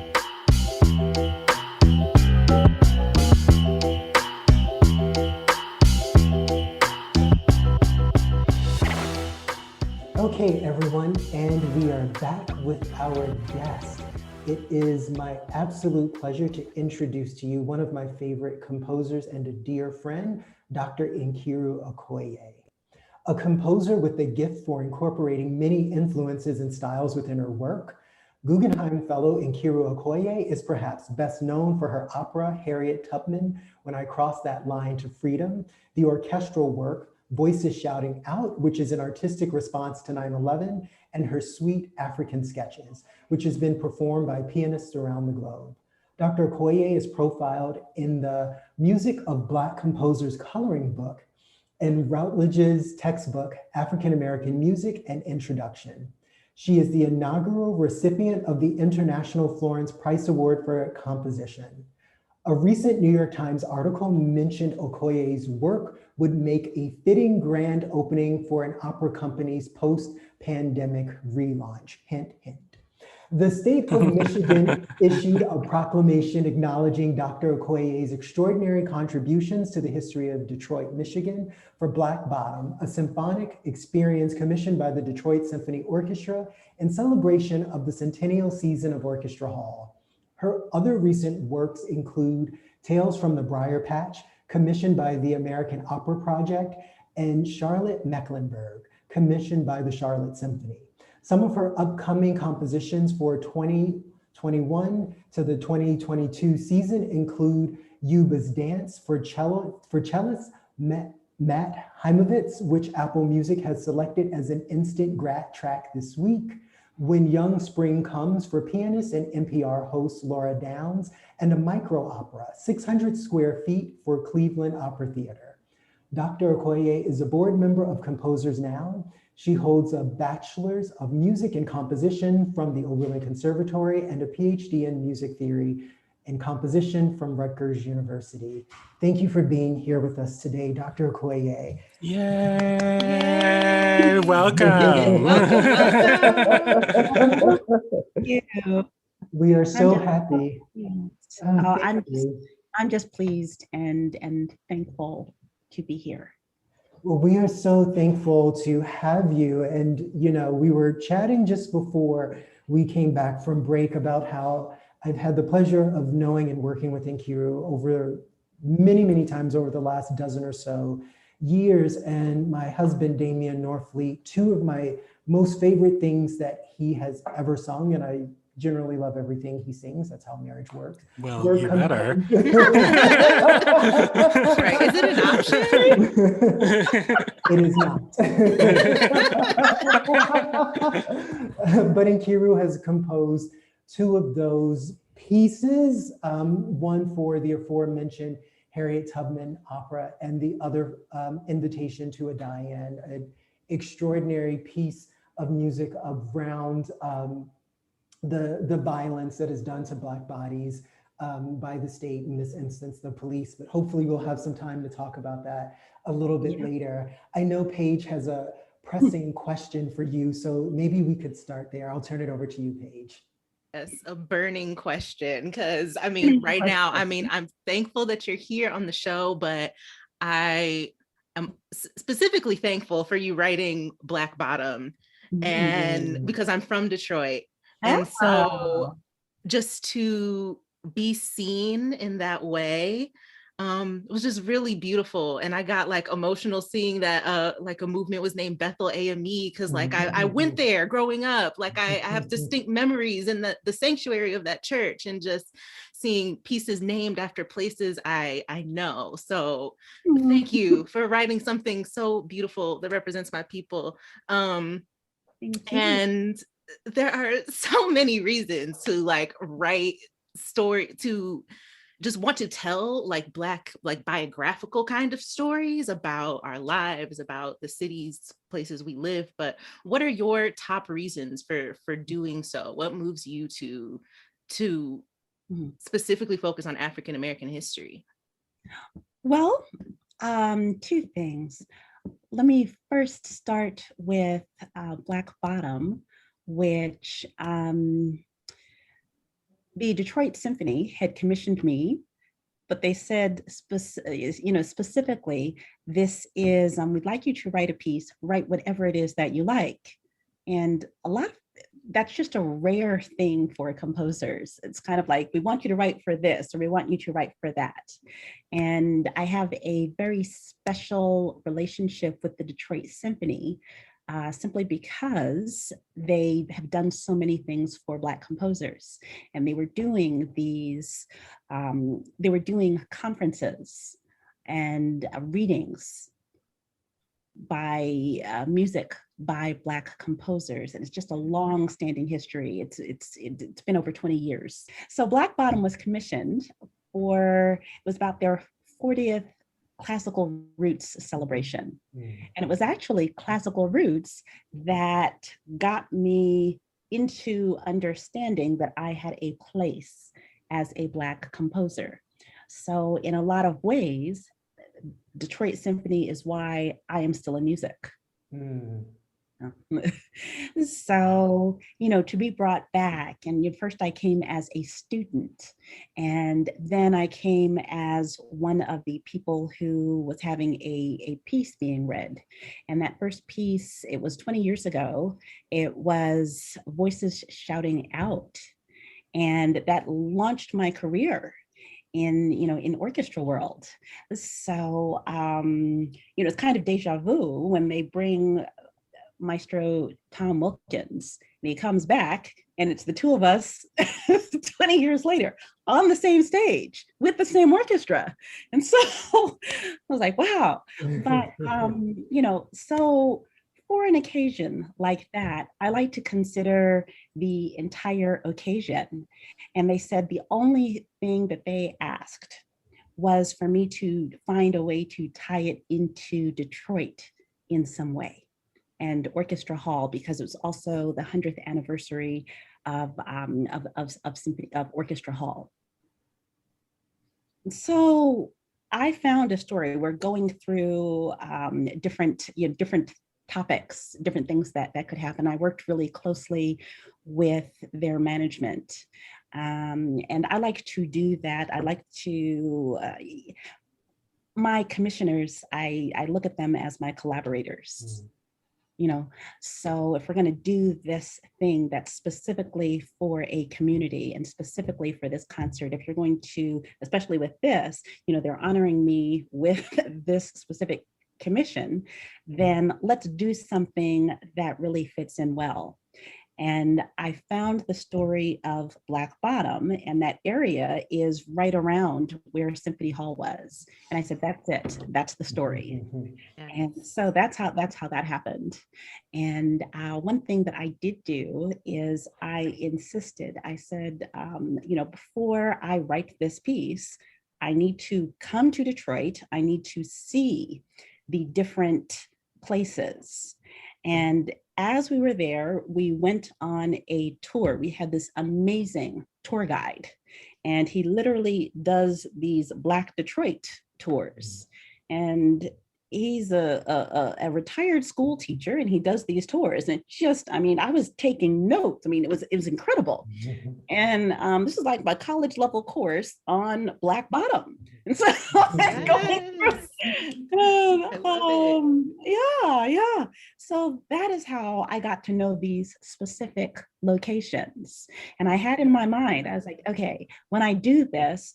Okay, everyone, and we are back with our guest. It is my absolute pleasure to introduce to you one of my favorite composers and a dear friend, Dr. Nkeiru Okoye. A composer with the gift for incorporating many influences and styles within her work, Guggenheim Fellow Nkeiru Okoye is perhaps best known for her opera, Harriet Tubman, When I Cross That Line to Freedom, the orchestral work, Voices Shouting Out, which is an artistic response to 9/11, and her suite African Sketches, which has been performed by pianists around the globe. Dr. Okoye is profiled in the Music of Black Composers coloring book and Routledge's textbook, African American Music and Introduction. She is the inaugural recipient of the International Florence Prize Award for Composition. A recent New York Times article mentioned Okoye's work would make a fitting grand opening for an opera company's post-pandemic relaunch. Hint, hint. The state of Michigan issued a proclamation acknowledging Dr. Okoye's extraordinary contributions to the history of Detroit, Michigan for Black Bottom, a symphonic experience commissioned by the Detroit Symphony Orchestra in celebration of the centennial season of Orchestra Hall. Her other recent works include Tales from the Briar Patch, commissioned by the American Opera Project, and Charlotte Mecklenburg, commissioned by the Charlotte Symphony. Some of her upcoming compositions for 2021 to the 2022 season include Yuba's Dance for cellist Matt Heimovitz, which Apple Music has selected as an instant grat track this week, When Young Spring Comes for pianist and NPR host Laura Downs, and a micro opera, 600 square feet for Cleveland Opera Theater. Dr. Okoye is a board member of Composers Now. She holds a Bachelor's of Music and Composition from the Oberlin Conservatory and a PhD in Music Theory and Composition from Rutgers University. Thank you for being here with us today, Dr. Okoye. Yay! Welcome. Thank you. We are so happy. I'm just pleased and thankful to be here. Well, we are so thankful to have you. And, you know, we were chatting just before we came back from break about how I've had the pleasure of knowing and working with Nkeiru over many, many times over the last dozen or so years. And my husband, Damian Norfleet, two of my most favorite things that he has ever sung, and I generally love everything he sings. That's how marriage works. Well, you better. Right. Is it an option? It is not. But Nkeiru has composed two of those pieces, one for the aforementioned Harriet Tubman opera and the other Invitation to a Die-In, an extraordinary piece of music around the violence that is done to Black bodies by the state, in this instance, the police. But hopefully we'll have some time to talk about that a little bit later. I know Paige has a pressing question for you, so maybe we could start there. I'll turn it over to you, Paige. Yes, a burning question, because I mean, right now, I mean, I'm thankful that you're here on the show, but I am specifically thankful for you writing Black Bottom, and because I'm from Detroit. And so just to be seen in that way was just really beautiful. And I got like emotional seeing that like a movement was named Bethel AME, because like I went there growing up. Like I have distinct memories in the sanctuary of that church, and just seeing pieces named after places I know. So thank you for writing something so beautiful that represents my people. And there are so many reasons to like write story, to just want to tell like Black, like biographical kind of stories about our lives, about the cities, places we live. But what are your top reasons for doing so? What moves you to specifically focus on African American history? Well, two things. Let me first start with Black Bottom, which the Detroit Symphony had commissioned me, but they said, specifically, this is, we'd like you to write a piece, write whatever it is that you like. And that's just a rare thing for composers. It's kind of like, we want you to write for this, or we want you to write for that. And I have a very special relationship with the Detroit Symphony, simply because they have done so many things for Black composers. And they were doing conferences and readings by music by Black composers. And it's just a long-standing history. It's been over 20 years. So Black Bottom was commissioned it was about their 40th classical roots celebration. And it was actually classical roots that got me into understanding that I had a place as a Black composer. So in a lot of ways, Detroit Symphony is why I am still in music. So, to be brought back, and first I came as a student, and then I came as one of the people who was having a piece being read. And that first piece, it was 20 years ago, it was Voices Shouting Out. And that launched my career in orchestra world. So, it's kind of deja vu when they bring Maestro Tom Wilkins, and he comes back and it's the two of us 20 years later on the same stage with the same orchestra. And so I was like, wow. But, so for an occasion like that, I like to consider the entire occasion. And they said the only thing that they asked was for me to find a way to tie it into Detroit in some way, and Orchestra Hall, because it was also the 100th anniversary of Orchestra Hall. So I found a story. We're going through different topics, different things that could happen. I worked really closely with their management. And I like to do that. I like to, my commissioners, I look at them as my collaborators. So if we're going to do this thing that's specifically for a community and specifically for this concert, if you're going to, especially with this, they're honoring me with this specific commission, then let's do something that really fits in well. And I found the story of Black Bottom, and that area is right around where Symphony Hall was. And I said, that's it, that's the story. And so that's how that happened. And one thing that I did do is I insisted, I said, before I write this piece, I need to come to Detroit, I need to see the different places. And as we were there, we went on a tour. We had this amazing tour guide, and he literally does these Black Detroit tours. And he's a retired school teacher, and he does these tours. And I was taking notes. It was incredible. And this is like my college level course on Black Bottom. And so yeah. So that is how I got to know these specific locations. And I had in my mind, I was like, okay, when I do this,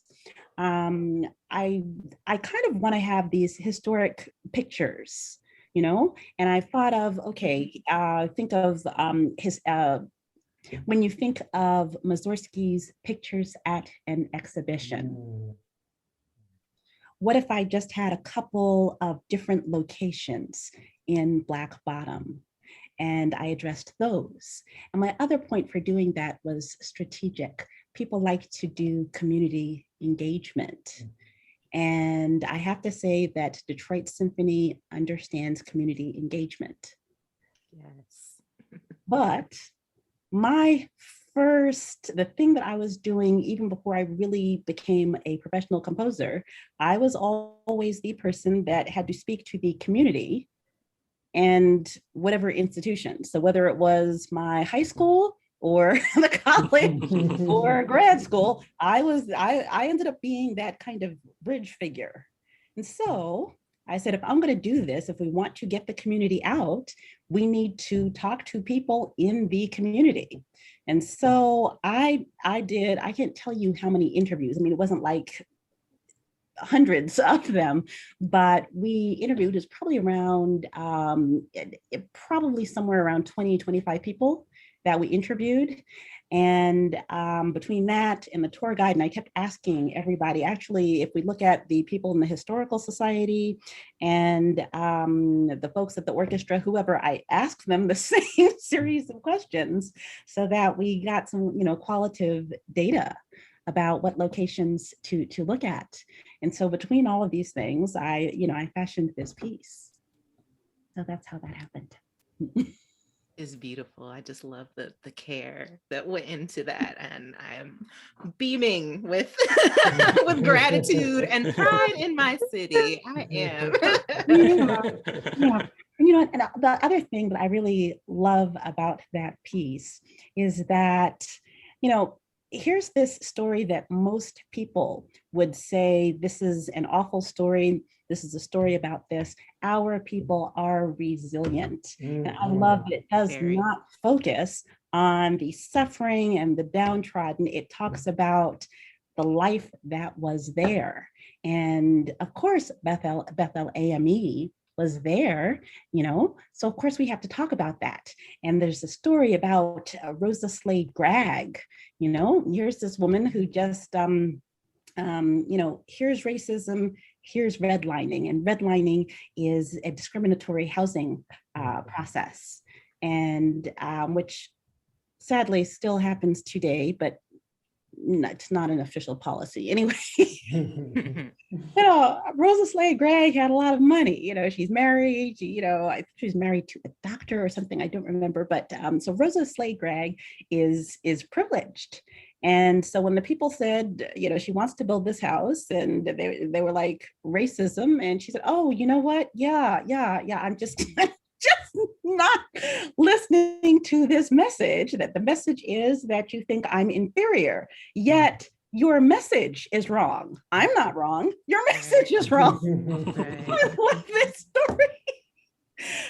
I kind of want to have these historic pictures, and I thought of, okay, think of when you think of Mussorgsky's pictures at an exhibition. What if I just had a couple of different locations in Black Bottom, and I addressed those? And my other point for doing that was strategic. People like to do community engagement. And I have to say that Detroit Symphony understands community engagement. Yes. But the thing that I was doing even before I really became a professional composer, I was always the person that had to speak to the community and whatever institution. So whether it was my high school or the college or grad school, I ended up being that kind of bridge figure. And so I said, if I'm going to do this, if we want to get the community out, we need to talk to people in the community. And so I can't tell you how many interviews. It wasn't like hundreds of them, but we interviewed is probably around, probably somewhere around 20, 25 people that we interviewed. And between that and the tour guide, and I kept asking everybody, actually, if we look at the people in the Historical Society and the folks at the orchestra, whoever, I asked them the same series of questions so that we got some, qualitative data. about what locations to look at. And so between all of these things, I fashioned this piece. So that's how that happened. Is beautiful. I just love the care that went into that, and I am beaming with with gratitude and pride in my city. I am. Yeah. And the other thing that I really love about that piece is that, here's this story that most people would say, this is an awful story. This is a story about this. Our people are resilient. And I love that it does not focus on the suffering and the downtrodden. It talks about the life that was there. And of course, Bethel AME was there, so of course we have to talk about that. And there's a story about Rosa Slade Gragg. Here's this woman who just, here's racism, here's redlining, and redlining is a discriminatory housing process, and which sadly still happens today, but it's not an official policy anyway. Rosa Slade Gragg had a lot of money. She's married. I think she's married to a doctor or something. I don't remember. But so Rosa Slade Gragg is privileged. And so when the people said, she wants to build this house, and they were like, racism, and she said, oh, you know what? Yeah. I'm just not listening to this message, that the message is that you think I'm inferior, yet your message is wrong. I'm not wrong. Your message is wrong. I love this story.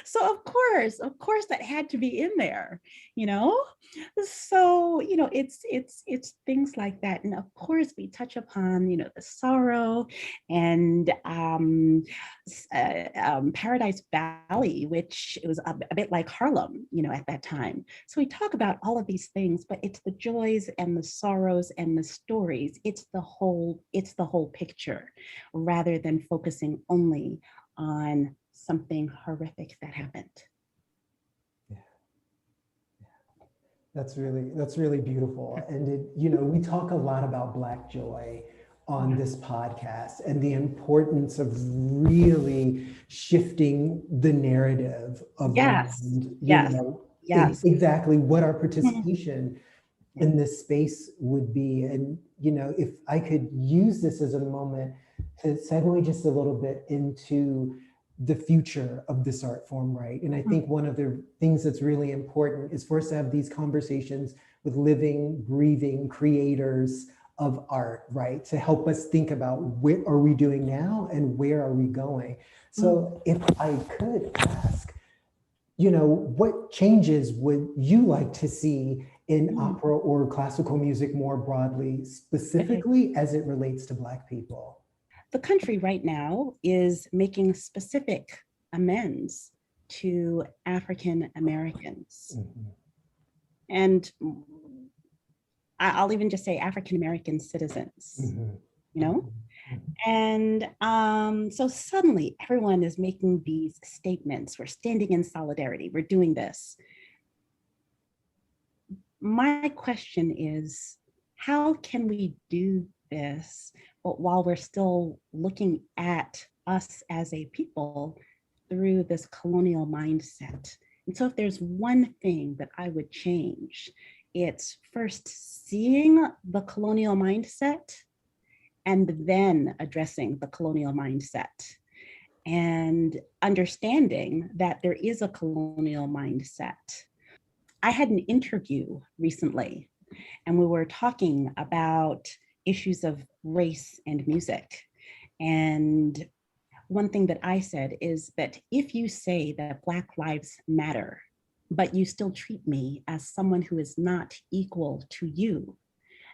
So of course that had to be in there, So, it's things like that. And of course we touch upon, the sorrow and Paradise Valley, which it was a bit like Harlem, at that time. So we talk about all of these things, but it's the joys and the sorrows and the stories. It's the whole picture, rather than focusing only on something horrific that happened. Yeah. That's really beautiful. And we talk a lot about Black joy on this podcast, and the importance of really shifting the narrative around, exactly what our participation in this space would be. And, if I could use this as a moment to segue just a little bit into the future of this art form, right? And I think one of the things that's really important is for us to have these conversations with living, breathing creators of art, right? To help us think about what are we doing now and where are we going? So if I could ask, what changes would you like to see in opera or classical music more broadly, specifically as it relates to Black people? The country right now is making specific amends to African Americans. And I'll even just say African American citizens, And so suddenly everyone is making these statements. We're standing in solidarity. We're doing this. My question is, how can we do this, but while we're still looking at us as a people through this colonial mindset? And so if there's one thing that I would change, it's first seeing the colonial mindset and then addressing the colonial mindset and understanding that there is a colonial mindset. I had an interview recently, and we were talking about issues of race and music. And one thing that I said is that if you say that Black lives matter, but you still treat me as someone who is not equal to you,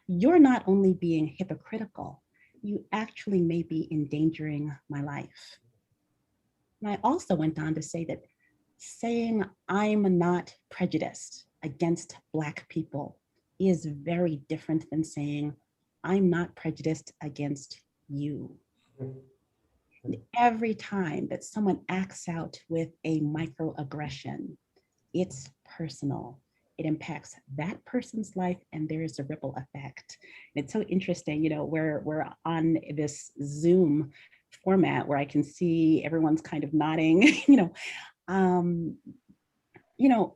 you're not only being hypocritical, you actually may be endangering my life. And I also went on to say that saying I'm not prejudiced against Black people is very different than saying I'm not prejudiced against you. And every time that someone acts out with a microaggression, it's personal, it impacts that person's life, and there is a ripple effect. And it's so interesting, we're on this Zoom format where I can see everyone's kind of nodding, um,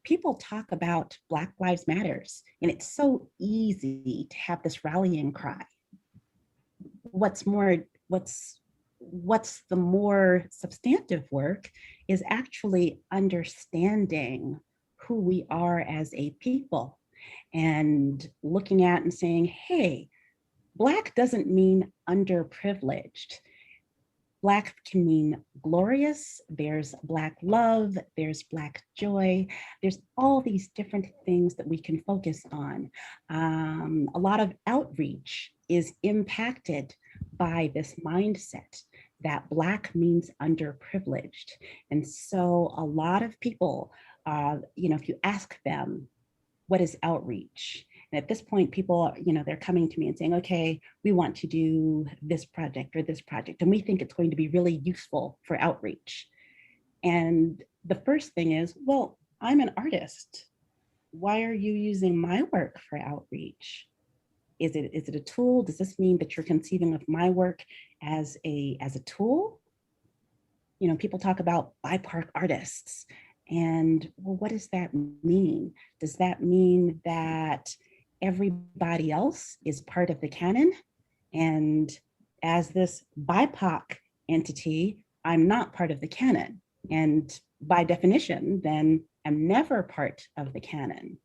people talk about Black Lives Matters, and it's so easy to have this rallying cry. What's the more substantive work is actually understanding who we are as a people and looking at and saying, hey, Black doesn't mean underprivileged. Black can mean glorious, there's Black love, there's Black joy, there's all these different things that we can focus on. A lot of outreach is impacted by this mindset that Black means underprivileged. And so a lot of people, if you ask them, what is outreach? And at this point, people, they're coming to me and saying, okay, we want to do this project or this project, and we think it's going to be really useful for outreach. And the first thing is, well, I'm an artist. Why are you using my work for outreach? Is it a tool? Does this mean that you're conceiving of my work as a tool? People talk about BIPOC artists. And well, what does that mean? Does that mean that everybody else is part of the canon? And as this BIPOC entity, I'm not part of the canon. And by definition, then I'm never part of the canon.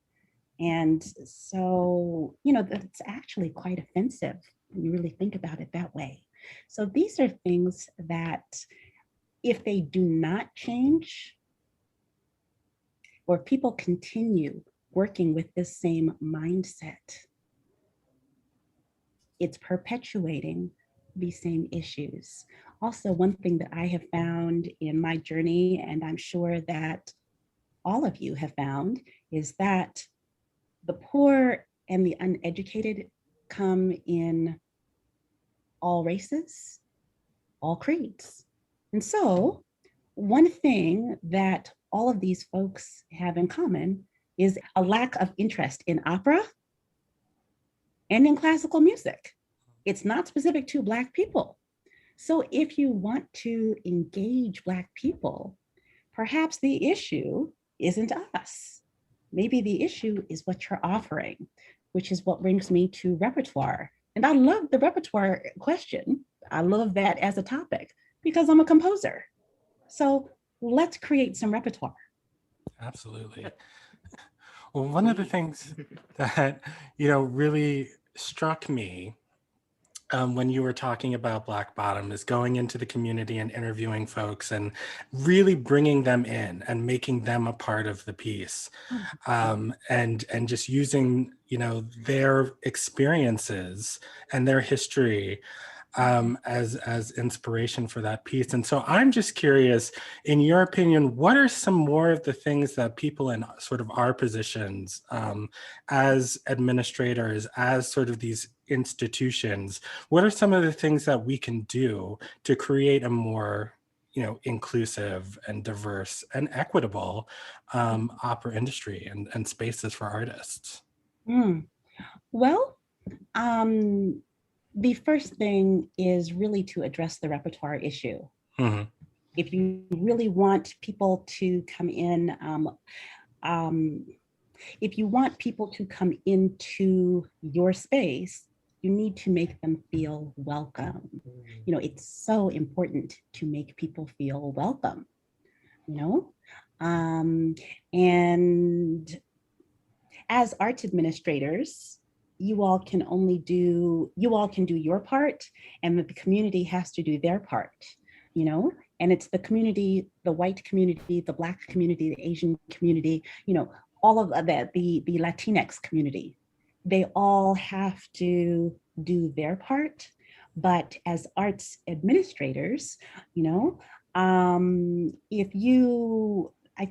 And so, that's actually quite offensive when you really think about it that way. So these are things that if they do not change, or people continue working with this same mindset, it's perpetuating these same issues. Also, one thing that I have found in my journey, and I'm sure that all of you have found, is that the poor and the uneducated come in all races, all creeds. And so one thing that all of these folks have in common is a lack of interest in opera and in classical music. It's not specific to Black people. So if you want to engage Black people, perhaps the issue isn't us. Maybe the issue is what you're offering, which is what brings me to repertoire. And I love the repertoire question. I love that as a topic because I'm a composer. So let's create some repertoire. Absolutely. Well, one of the things that, really struck me when you were talking about Black Bottom is going into the community and interviewing folks and really bringing them in and making them a part of the piece, and just using their experiences and their history as inspiration for that piece. And so I'm just curious, in your opinion, what are some more of the things that people in sort of our positions as administrators, as sort of these institutions, what are some of the things that we can do to create a more inclusive and diverse and equitable opera industry and spaces for artists? Well, the first thing is really to address the repertoire issue. Mm-hmm. If you really want people to come in, if you want people to come into your space, you need to make them feel welcome. It's so important to make people feel welcome, and as arts administrators, you all can do your part, and the community has to do their part, and it's the community, the white community, the Black community, the Asian community, all of that, the Latinx community, they all have to do their part. But as arts administrators, I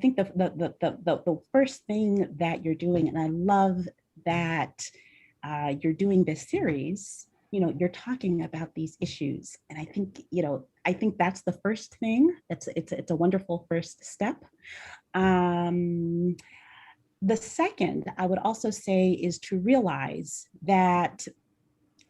think the first thing that you're doing, and I love that you're doing this series, you're talking about these issues. And I think that's the first thing. It's a wonderful first step. The second, I would also say, is to realize that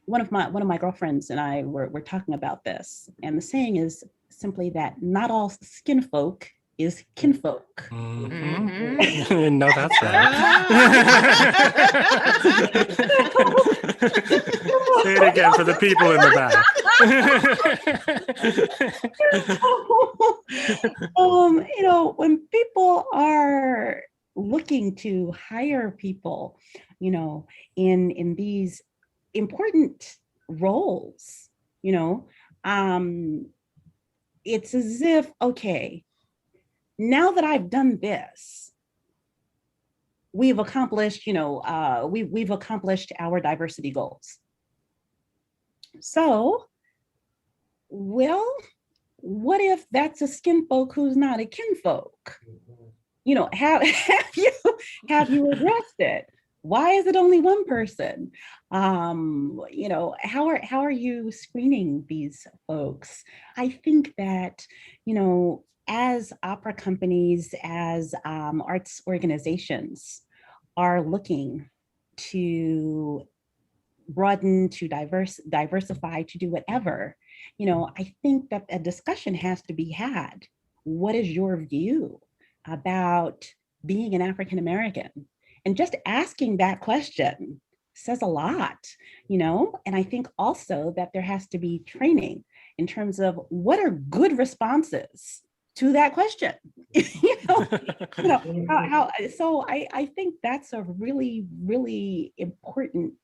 one of my girlfriends and I were talking about this, and the saying is simply that not all skin folk is kinfolk. Mm-hmm. No, that's right. Say it again for the people in the back. When people are looking to hire people, in these important roles, it's as if, okay, now that I've done this, we've accomplished, we've accomplished our diversity goals. So, well, what if that's a skin folk who's not a kinfolk? Have you addressed it? Why is it only one person? How are you screening these folks? I think that, as opera companies, as arts organizations are looking to broaden, to diversify, to do whatever, I think that a discussion has to be had. What is your view about being an African American? And just asking that question says a lot, and I think also that there has to be training in terms of what are good responses to that question. So I think that's a really, really important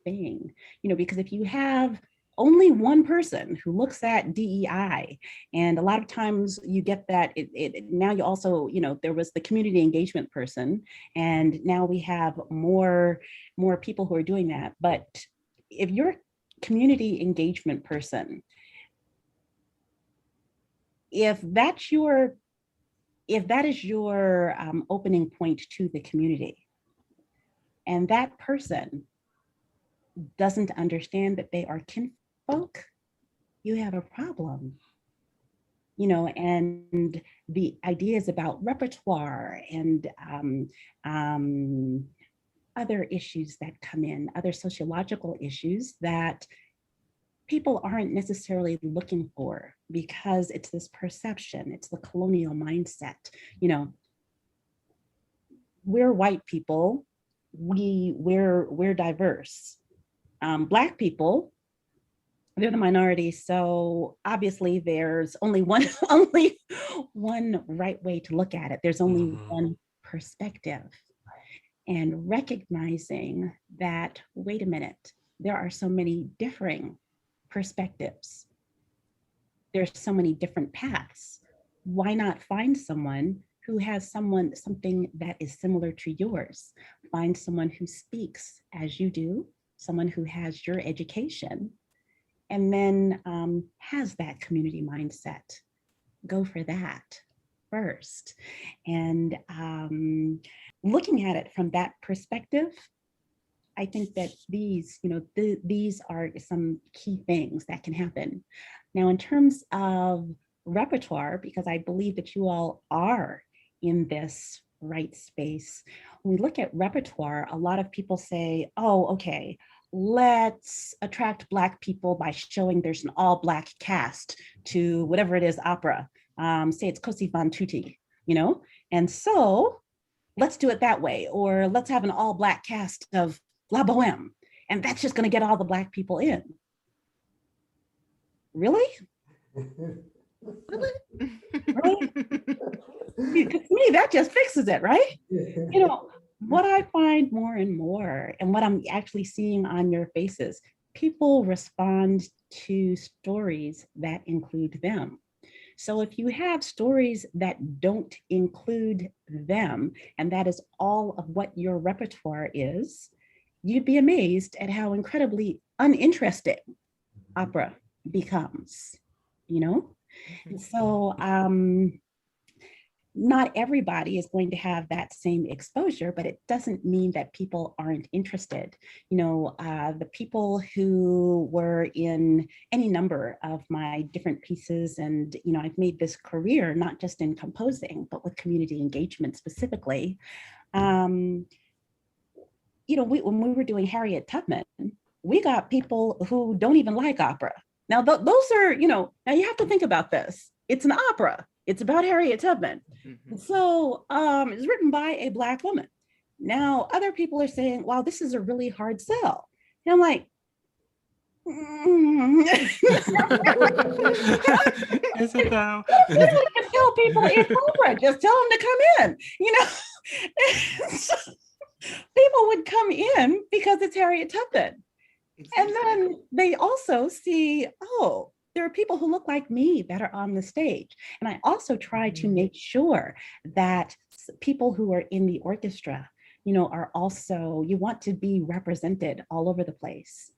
thing, because if you have only one person who looks at DEI, and a lot of times you get that now you also, there was the community engagement person, and now we have more people who are doing that. But if you're a community engagement person, if that is your opening point to the community, and that person doesn't understand that they are kinfolk, you have a problem. And the ideas about repertoire and other issues that come in, other sociological issues that people aren't necessarily looking for, because it's this perception, it's the colonial mindset. We're white people, we're diverse. Black people, they're the minority, so obviously there's only one right way to look at it. There's only one perspective, and recognizing that, wait a minute, there are so many differing perspectives. There's so many different paths. Why not find someone who has something that is similar to yours? Find someone who speaks as you do, someone who has your education, and then has that community mindset. Go for that first. And looking at it from that perspective, I think that these are some key things that can happen. Now, in terms of repertoire, because I believe that you all are in this right space, when we look at repertoire, a lot of people say, oh, okay, let's attract Black people by showing there's an all Black cast to whatever it is, opera. Say it's Kosi Van Tutti, and so let's do it that way. Or let's have an all Black cast of La Boheme, and that's just going to get all the Black people in. Really? Really? To me, that just fixes it, right? What I find more and more, and what I'm actually seeing on your faces, people respond to stories that include them. So if you have stories that don't include them, and that is all of what your repertoire is, you'd be amazed at how incredibly uninteresting opera becomes, And so not everybody is going to have that same exposure, but it doesn't mean that people aren't interested. The people who were in any number of my different pieces, and, I've made this career, not just in composing, but with community engagement specifically. When we were doing Harriet Tubman, we got people who don't even like opera. Now, those are, now you have to think about this. It's an opera. It's about Harriet Tubman. Mm-hmm. So it's written by a Black woman. Now, other people are saying, wow, this is a really hard sell. And I'm like, is it though? Tell people it's opera. Just tell them to come in, People would come in because it's Harriet Tubman. And then they also see, oh, there are people who look like me that are on the stage. And I also try to make sure that people who are in the orchestra, are also, you want to be represented all over the place.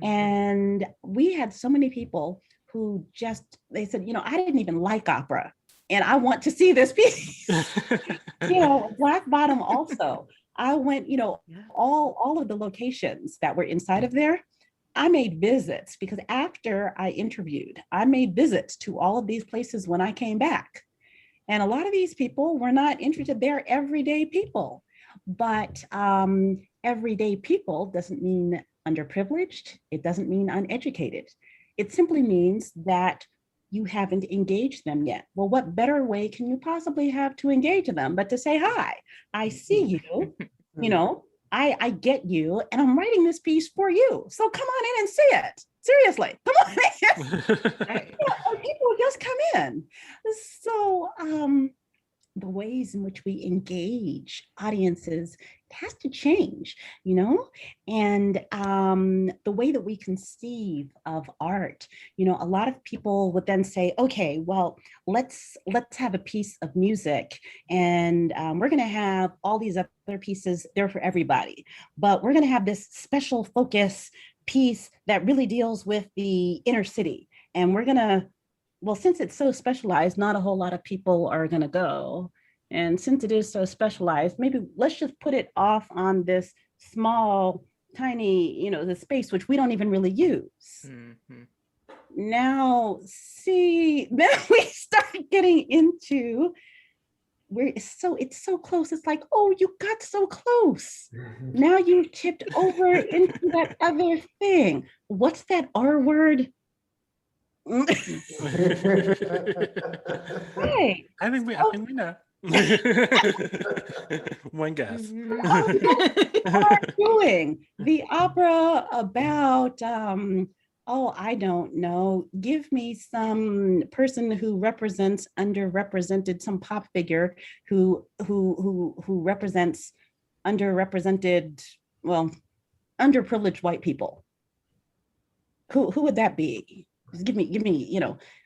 And we had so many people who they said, I didn't even like opera and I want to see this piece. Black Bottom also. I went, all of the locations that were inside of there, I made visits because after I interviewed, I made visits to all of these places when I came back. And a lot of these people were not interested. They're everyday people. But everyday people doesn't mean underprivileged. It doesn't mean uneducated. It simply means that you haven't engaged them yet. Well, what better way can you possibly have to engage them but to say, hi, I see you, I get you, and I'm writing this piece for you. So come on in and see it. Seriously, come on in. People just come in. So the ways in which we engage audiences has to change, and the way that we conceive of art. A lot of people would then say, okay, well, let's have a piece of music, and we're going to have all these other pieces there for everybody, but we're going to have this special focus piece that really deals with the inner city, and we're going to, well, since it's so specialized, not a whole lot of people are going to go. And since it is so specialized, maybe let's just put it off on this small, tiny, the space, which we don't even really use. Mm-hmm. Now, see, then we start getting into where it's so close. It's like, oh, you got so close. Mm-hmm. Now you tipped over into that other thing. What's that R word? Right. I think we know. One guess. Are doing the opera about I don't know, give me some person who represents underrepresented, some pop figure who represents underrepresented, well, underprivileged white people. Who would that be? Just give me,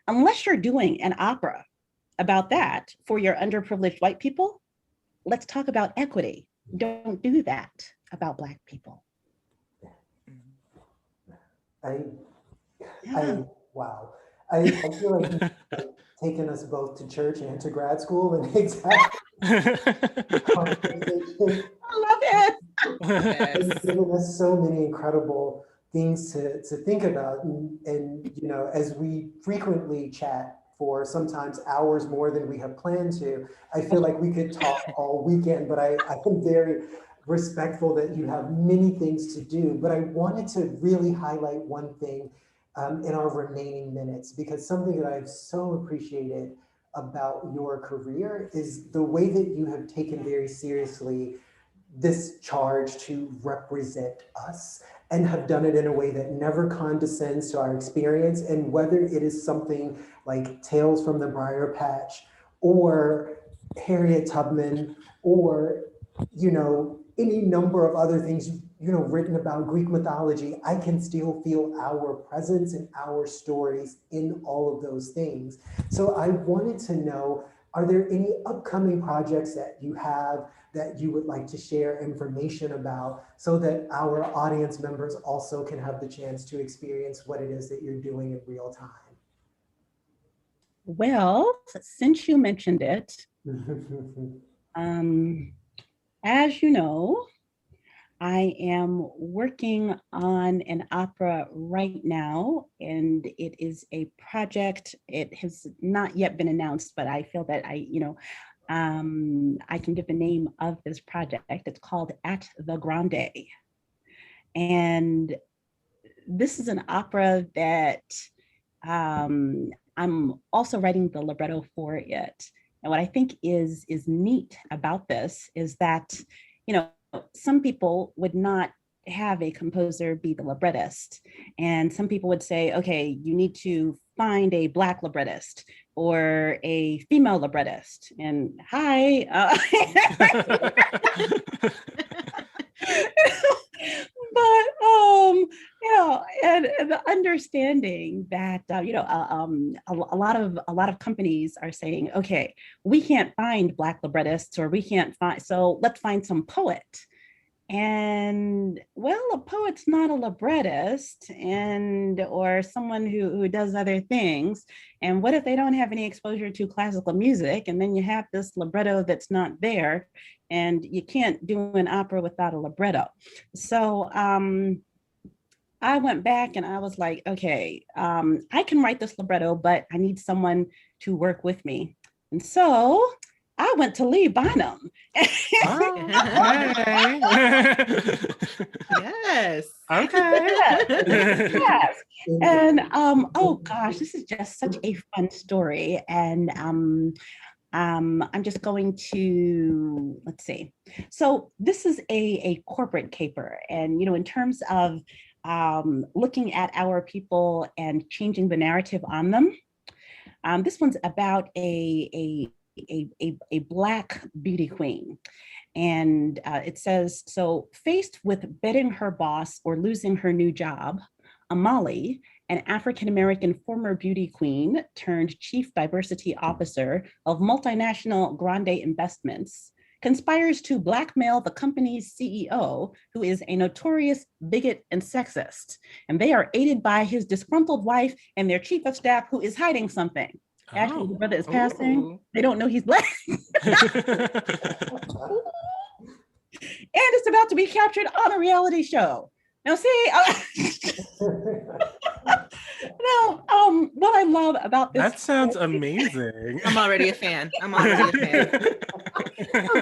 unless you're doing an opera about that for your underprivileged white people, let's talk about equity. Don't do that about Black people. Wow. I feel like you've taken us both to church and to grad school and exactly. I love it. It's given us so many incredible things to think about. And as we frequently chat for sometimes hours more than we have planned to, I feel like we could talk all weekend, but I am very respectful that you have many things to do. But I wanted to really highlight one thing in our remaining minutes, because something that I've so appreciated about your career is the way that you have taken very seriously this charge to represent us, and have done it in a way that never condescends to our experience. And whether it is something like Tales from the Briar Patch or Harriet Tubman, or any number of other things written about Greek mythology, I can still feel our presence and our stories in all of those things. So I wanted to know, are there any upcoming projects that you have that you would like to share information about, so that our audience members also can have the chance to experience what it is that you're doing in real time? Well, since you mentioned it, As you know, I am working on an opera right now, and it is a project. It has not yet been announced, but I feel that I can give the name of this project. It's called At the Grande. And this is an opera that I'm also writing the libretto for it. And what I think is neat about this is that, some people would not have a composer be the librettist. And some people would say, okay, you need to find a Black librettist or a female librettist. And hi. But and the understanding that a lot of companies are saying, okay, we can't find Black librettists, or we can't find, so let's find some poet. And well, a poet's not a librettist, and or someone who does other things. And what if they don't have any exposure to classical music? And then you have this libretto that's not there, and you can't do an opera without a libretto. So I went back and I was like, okay, I can write this libretto, but I need someone to work with me. And so I went to Lee Bonham. Oh, okay. Yes. Okay. Yes. And oh gosh, this is just such a fun story. And I'm just going to, let's see. So this is a corporate caper. And, in terms of looking at our people and changing the narrative on them, this one's about a Black beauty queen. And it says, so faced with betting her boss or losing her new job, Amali, an African-American former beauty queen turned chief diversity officer of multinational Grande Investments, conspires to blackmail the company's CEO, who is a notorious bigot and sexist. And they are aided by his disgruntled wife and their chief of staff, who is hiding something. Actually, his brother is passing. Ooh. They don't know he's Black. And it's about to be captured on a reality show. Now, see, what I love about this. That sounds amazing. I'm already a fan.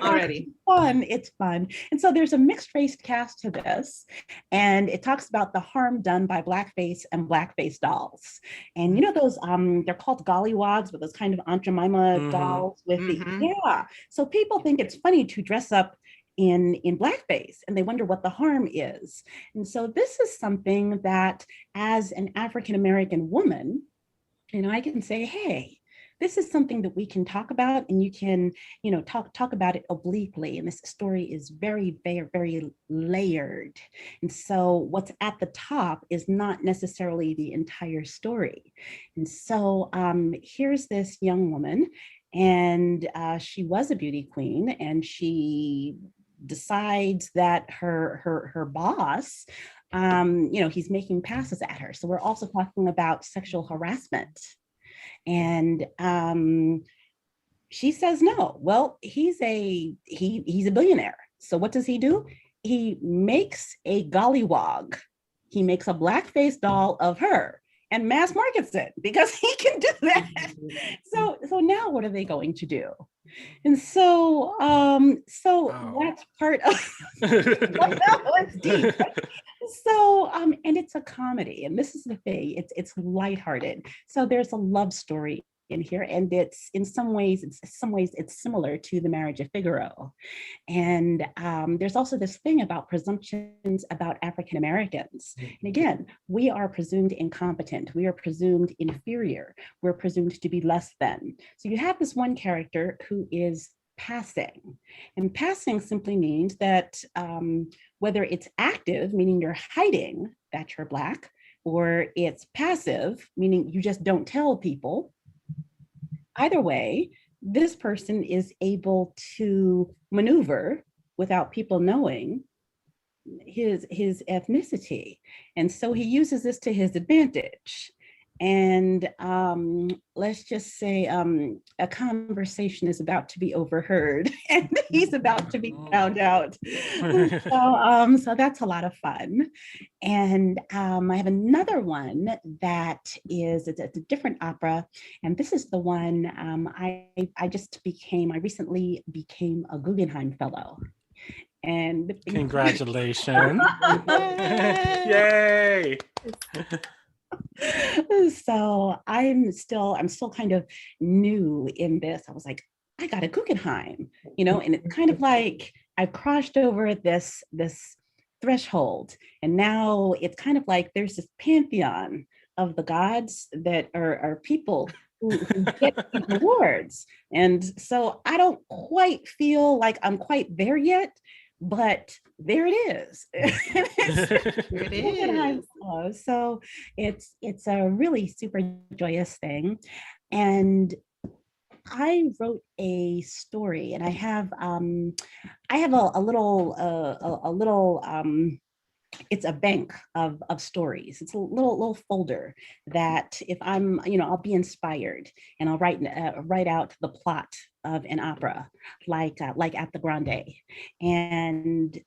Already. It's fun. And so there's a mixed race cast to this. And it talks about the harm done by blackface and blackface dolls. And those, they're called gollywogs, but those kind of Aunt Jemima dolls with yeah. So people think it's funny to dress up in blackface, and they wonder what the harm is. And so this is something that, as an African-American woman, I can say, hey, this is something that we can talk about, and you can, talk about it obliquely. And this story is very, very, very layered. And so what's at the top is not necessarily the entire story. And so here's this young woman, and she was a beauty queen, and she decides that her boss, he's making passes at her. So we're also talking about sexual harassment. And she says no. Well, he's a billionaire. So what does he do? He makes a gollywog. He makes a blackface doll of her and mass markets it because he can do that. So now what are they going to do? And so that's part of it's deep. So and it's a comedy, and this is the thing, it's lighthearted. So there's a love story in here, and it's in some ways it's similar to The Marriage of Figaro. And there's also this thing about presumptions about African Americans. And again, we are presumed incompetent, we are presumed inferior, we're presumed to be less than. So you have this one character who is passing, and passing simply means that whether it's active, meaning you're hiding that you're Black, or it's passive, meaning you just don't tell people. Either way, this person is able to maneuver without people knowing his ethnicity. And so he uses this to his advantage. And let's just say a conversation is about to be overheard and he's about to be found out. So that's a lot of fun. And I have another one that is, it's a different opera. And this is the one I recently became a Guggenheim Fellow. And congratulations. Yay. So I'm still kind of new in this. I was like, I got a Guggenheim, and it's kind of like I crossed over this threshold, and now it's kind of like there's this pantheon of the gods that are people who get these awards. And so I don't quite feel like I'm quite there yet, but there it is. Here it is. So it's a really super joyous thing. And I wrote a story, and I have a little it's a bank of stories. It's a little folder that if I'm, I'll be inspired and I'll write out the plot of an opera, like at the Grande. And,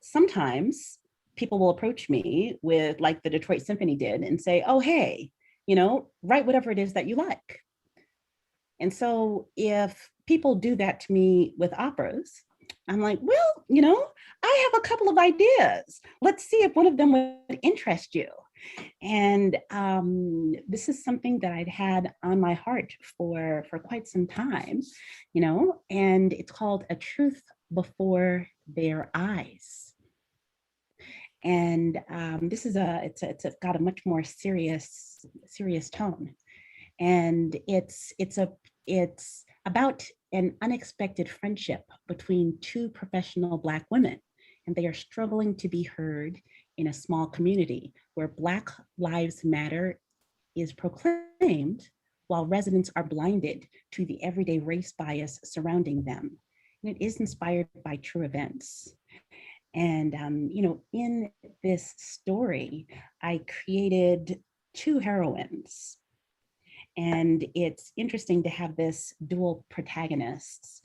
sometimes people will approach me with, like the Detroit Symphony did, and say, oh, hey, write whatever it is that you like. And so if people do that to me with operas, I'm like, well, I have a couple of ideas. Let's see if one of them would interest you. And this is something that I'd had on my heart for quite some time, and it's called A Truth Before Their Eyes. And this is it's got a much more serious tone. And it's about an unexpected friendship between two professional Black women, and they are struggling to be heard in a small community where Black Lives Matter is proclaimed while residents are blinded to the everyday race bias surrounding them. And it is inspired by true events. And, in this story, I created two heroines. And it's interesting to have this dual protagonists.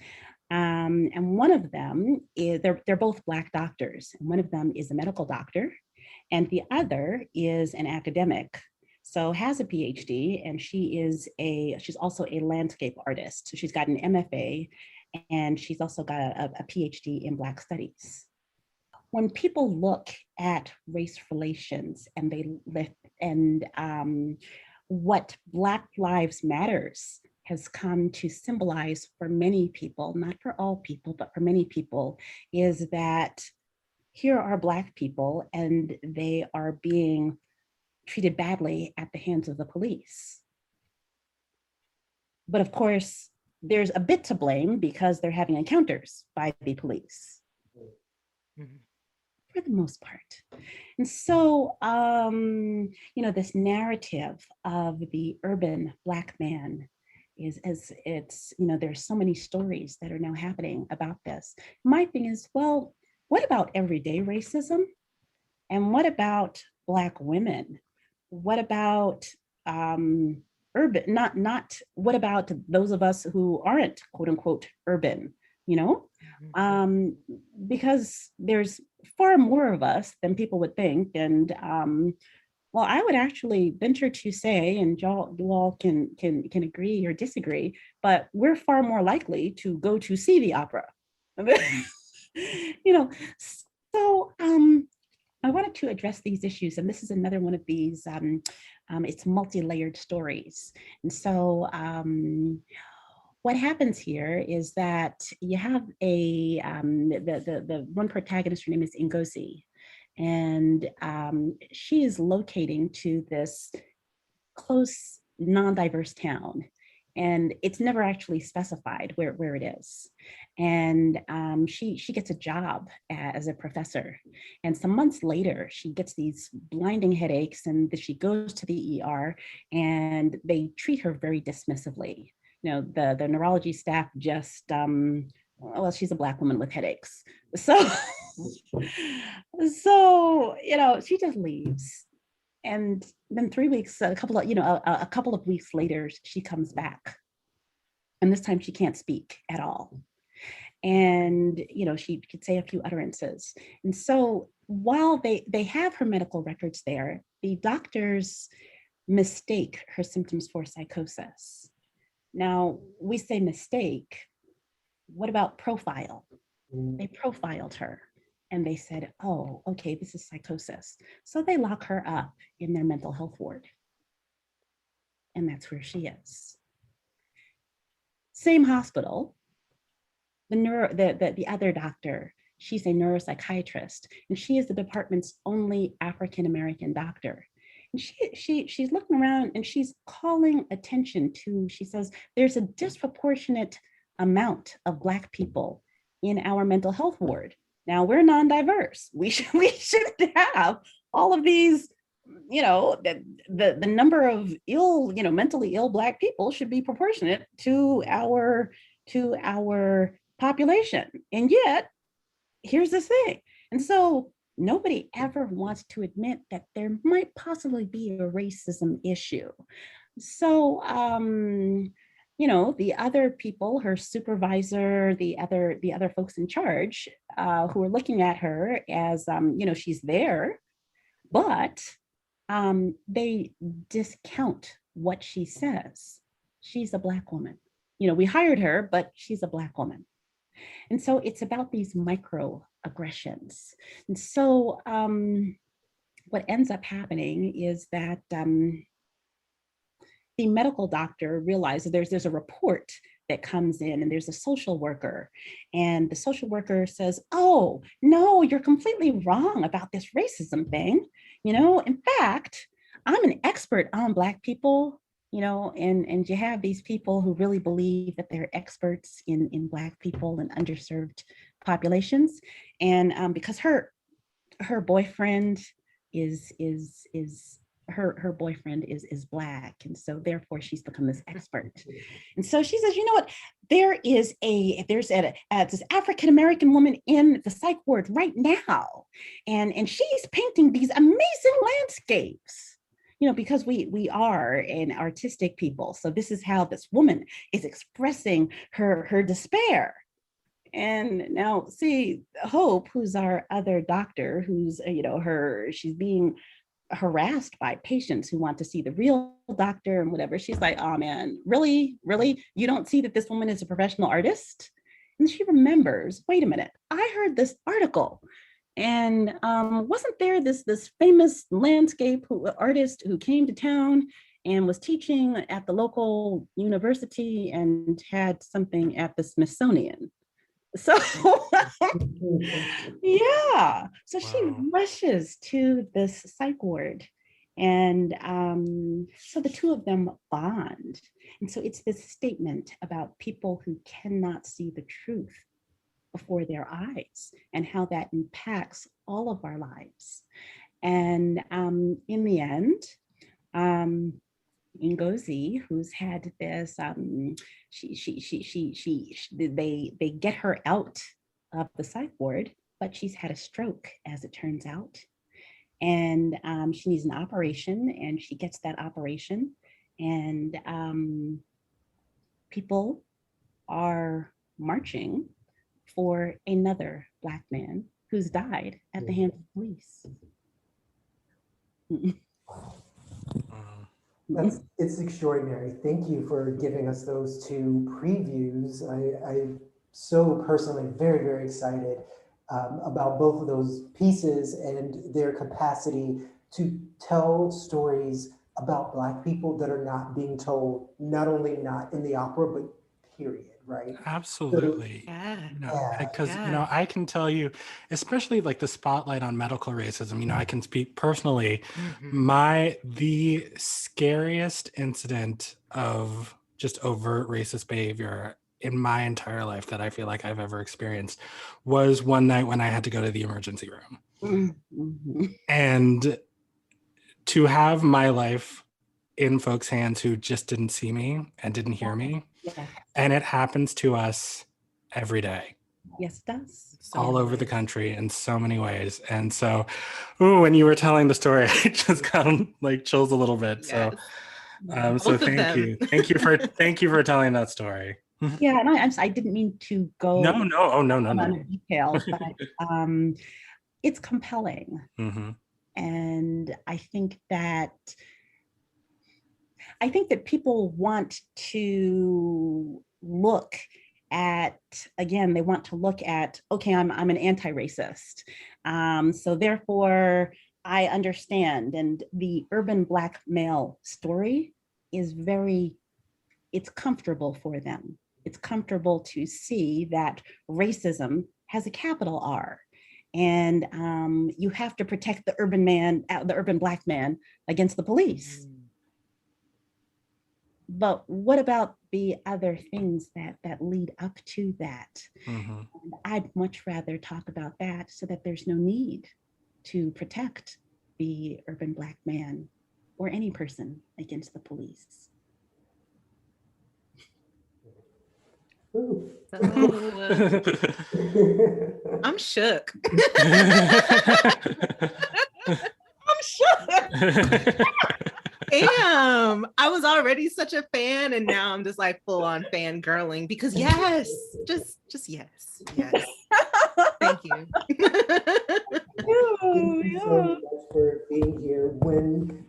And one of them is, they're both Black doctors. And one of them is a medical doctor, and the other is an academic. So has a PhD, and she's also a landscape artist. So she's got an MFA, and she's also got a PhD in Black studies. When people look at race relations and what Black Lives Matters has come to symbolize for many people, not for all people, but for many people, is that here are Black people and they are being treated badly at the hands of the police. But of course, there's a bit to blame because they're having encounters by the police. Mm-hmm. For the most part. And so, this narrative of the urban Black man is, as it's, there's so many stories that are now happening about this. My thing is, well, what about everyday racism? And what about Black women? What about urban, not what about those of us who aren't quote unquote urban, because there's far more of us than people would think. And well, I would actually venture to say, and you all can agree or disagree, but we're far more likely to go to see the opera. So I wanted to address these issues, and this is another one of these, it's multi-layered stories. And so what happens here is that you have the one protagonist, her name is Ngozi, and she is locating to this close, non-diverse town. And it's never actually specified where it is. And she gets a job as a professor. And some months later, she gets these blinding headaches, and she goes to the ER, and they treat her very dismissively. The neurology staff just, well, she's a Black woman with headaches. So she just leaves. And then 3 weeks, a couple of, a couple of weeks later, she comes back. And this time she can't speak at all. And, she could say a few utterances. And so while they have her medical records there, the doctors mistake her symptoms for psychosis. Now, we say mistake. What about profile? They profiled her and they said, oh, okay, this is psychosis. So they lock her up in their mental health ward. And that's where she is. Same hospital. The other doctor, she's a neuropsychiatrist, and she is the department's only African-American doctor. And she's looking around and she's calling attention to, she says, there's a disproportionate amount of Black people in our mental health ward. Now, we're non-diverse. We shouldn't have all of these, the number of mentally ill Black people should be proportionate to our population. And yet, here's this thing. And so nobody ever wants to admit that there might possibly be a racism issue. So, the other people, her supervisor, the other folks in charge, who are looking at her as, she's there, but they discount what she says. She's a Black woman. We hired her, but she's a Black woman. And so it's about these microaggressions. And so what ends up happening is that the medical doctor realizes there's a report that comes in, and there's a social worker, and the social worker says, oh, no, you're completely wrong about this racism thing. In fact, I'm an expert on Black people, and you have these people who really believe that they're experts in Black people and underserved populations. And because her boyfriend is her boyfriend is Black, and so therefore she's become this expert. And so she says, you know what, there's this African-American woman in the psych ward right now, and she's painting these amazing landscapes, because we are an artistic people. So this is how this woman is expressing her despair. And now see Hope, who's our other doctor, who's she's being harassed by patients who want to see the real doctor and whatever. She's like, oh man, really? You don't see that this woman is a professional artist? And she remembers, wait a minute, I heard this article. And wasn't there this famous landscape artist who came to town and was teaching at the local university and had something at the Smithsonian? So yeah, so she rushes to this psych ward, and so the two of them bond. And so it's this statement about people who cannot see the truth before their eyes and how that impacts all of our lives. And in the end, Ngozi, who's had this, they get her out of the psych ward, but she's had a stroke, as it turns out. And she needs an operation, and she gets that operation. And people are marching for another Black man who's died at the hands of police. It's extraordinary. Thank you for giving us those two previews. I'm so personally very, very excited about both of those pieces and their capacity to tell stories about Black people that are not being told, not only not in the opera, but period, right? Absolutely. Yeah. Because I can tell you, especially like the spotlight on medical racism, I can speak personally. The scariest incident of just overt racist behavior in my entire life that I feel like I've ever experienced was one night when I had to go to the emergency room. And to have my life in folks' hands who just didn't see me and didn't hear me. Yeah. And it happens to us every day. Yes, it does. all over the country in so many ways. And so, ooh, when you were telling the story, I just got like chills a little bit. So, Yes. so Both of thank them. you. Thank you for telling that story. Yeah, and I didn't mean to go No, no. on detail, but it's compelling. Mm-hmm. And I think that people want to look at, again, they want to look at, okay, I'm an anti-racist. So therefore I understand. And the urban Black male story is it's comfortable for them. It's comfortable to see that racism has a capital R. And you have to protect the urban Black man against the police. But what about the other things that lead up to that? Mm-hmm. And I'd much rather talk about that so that there's no need to protect the urban Black man or any person against the police. I'm shook. I'm shook. Damn, I was already such a fan, and now I'm just like full on fangirling because yes, just yes. Thank you. Thank you so much for being here. When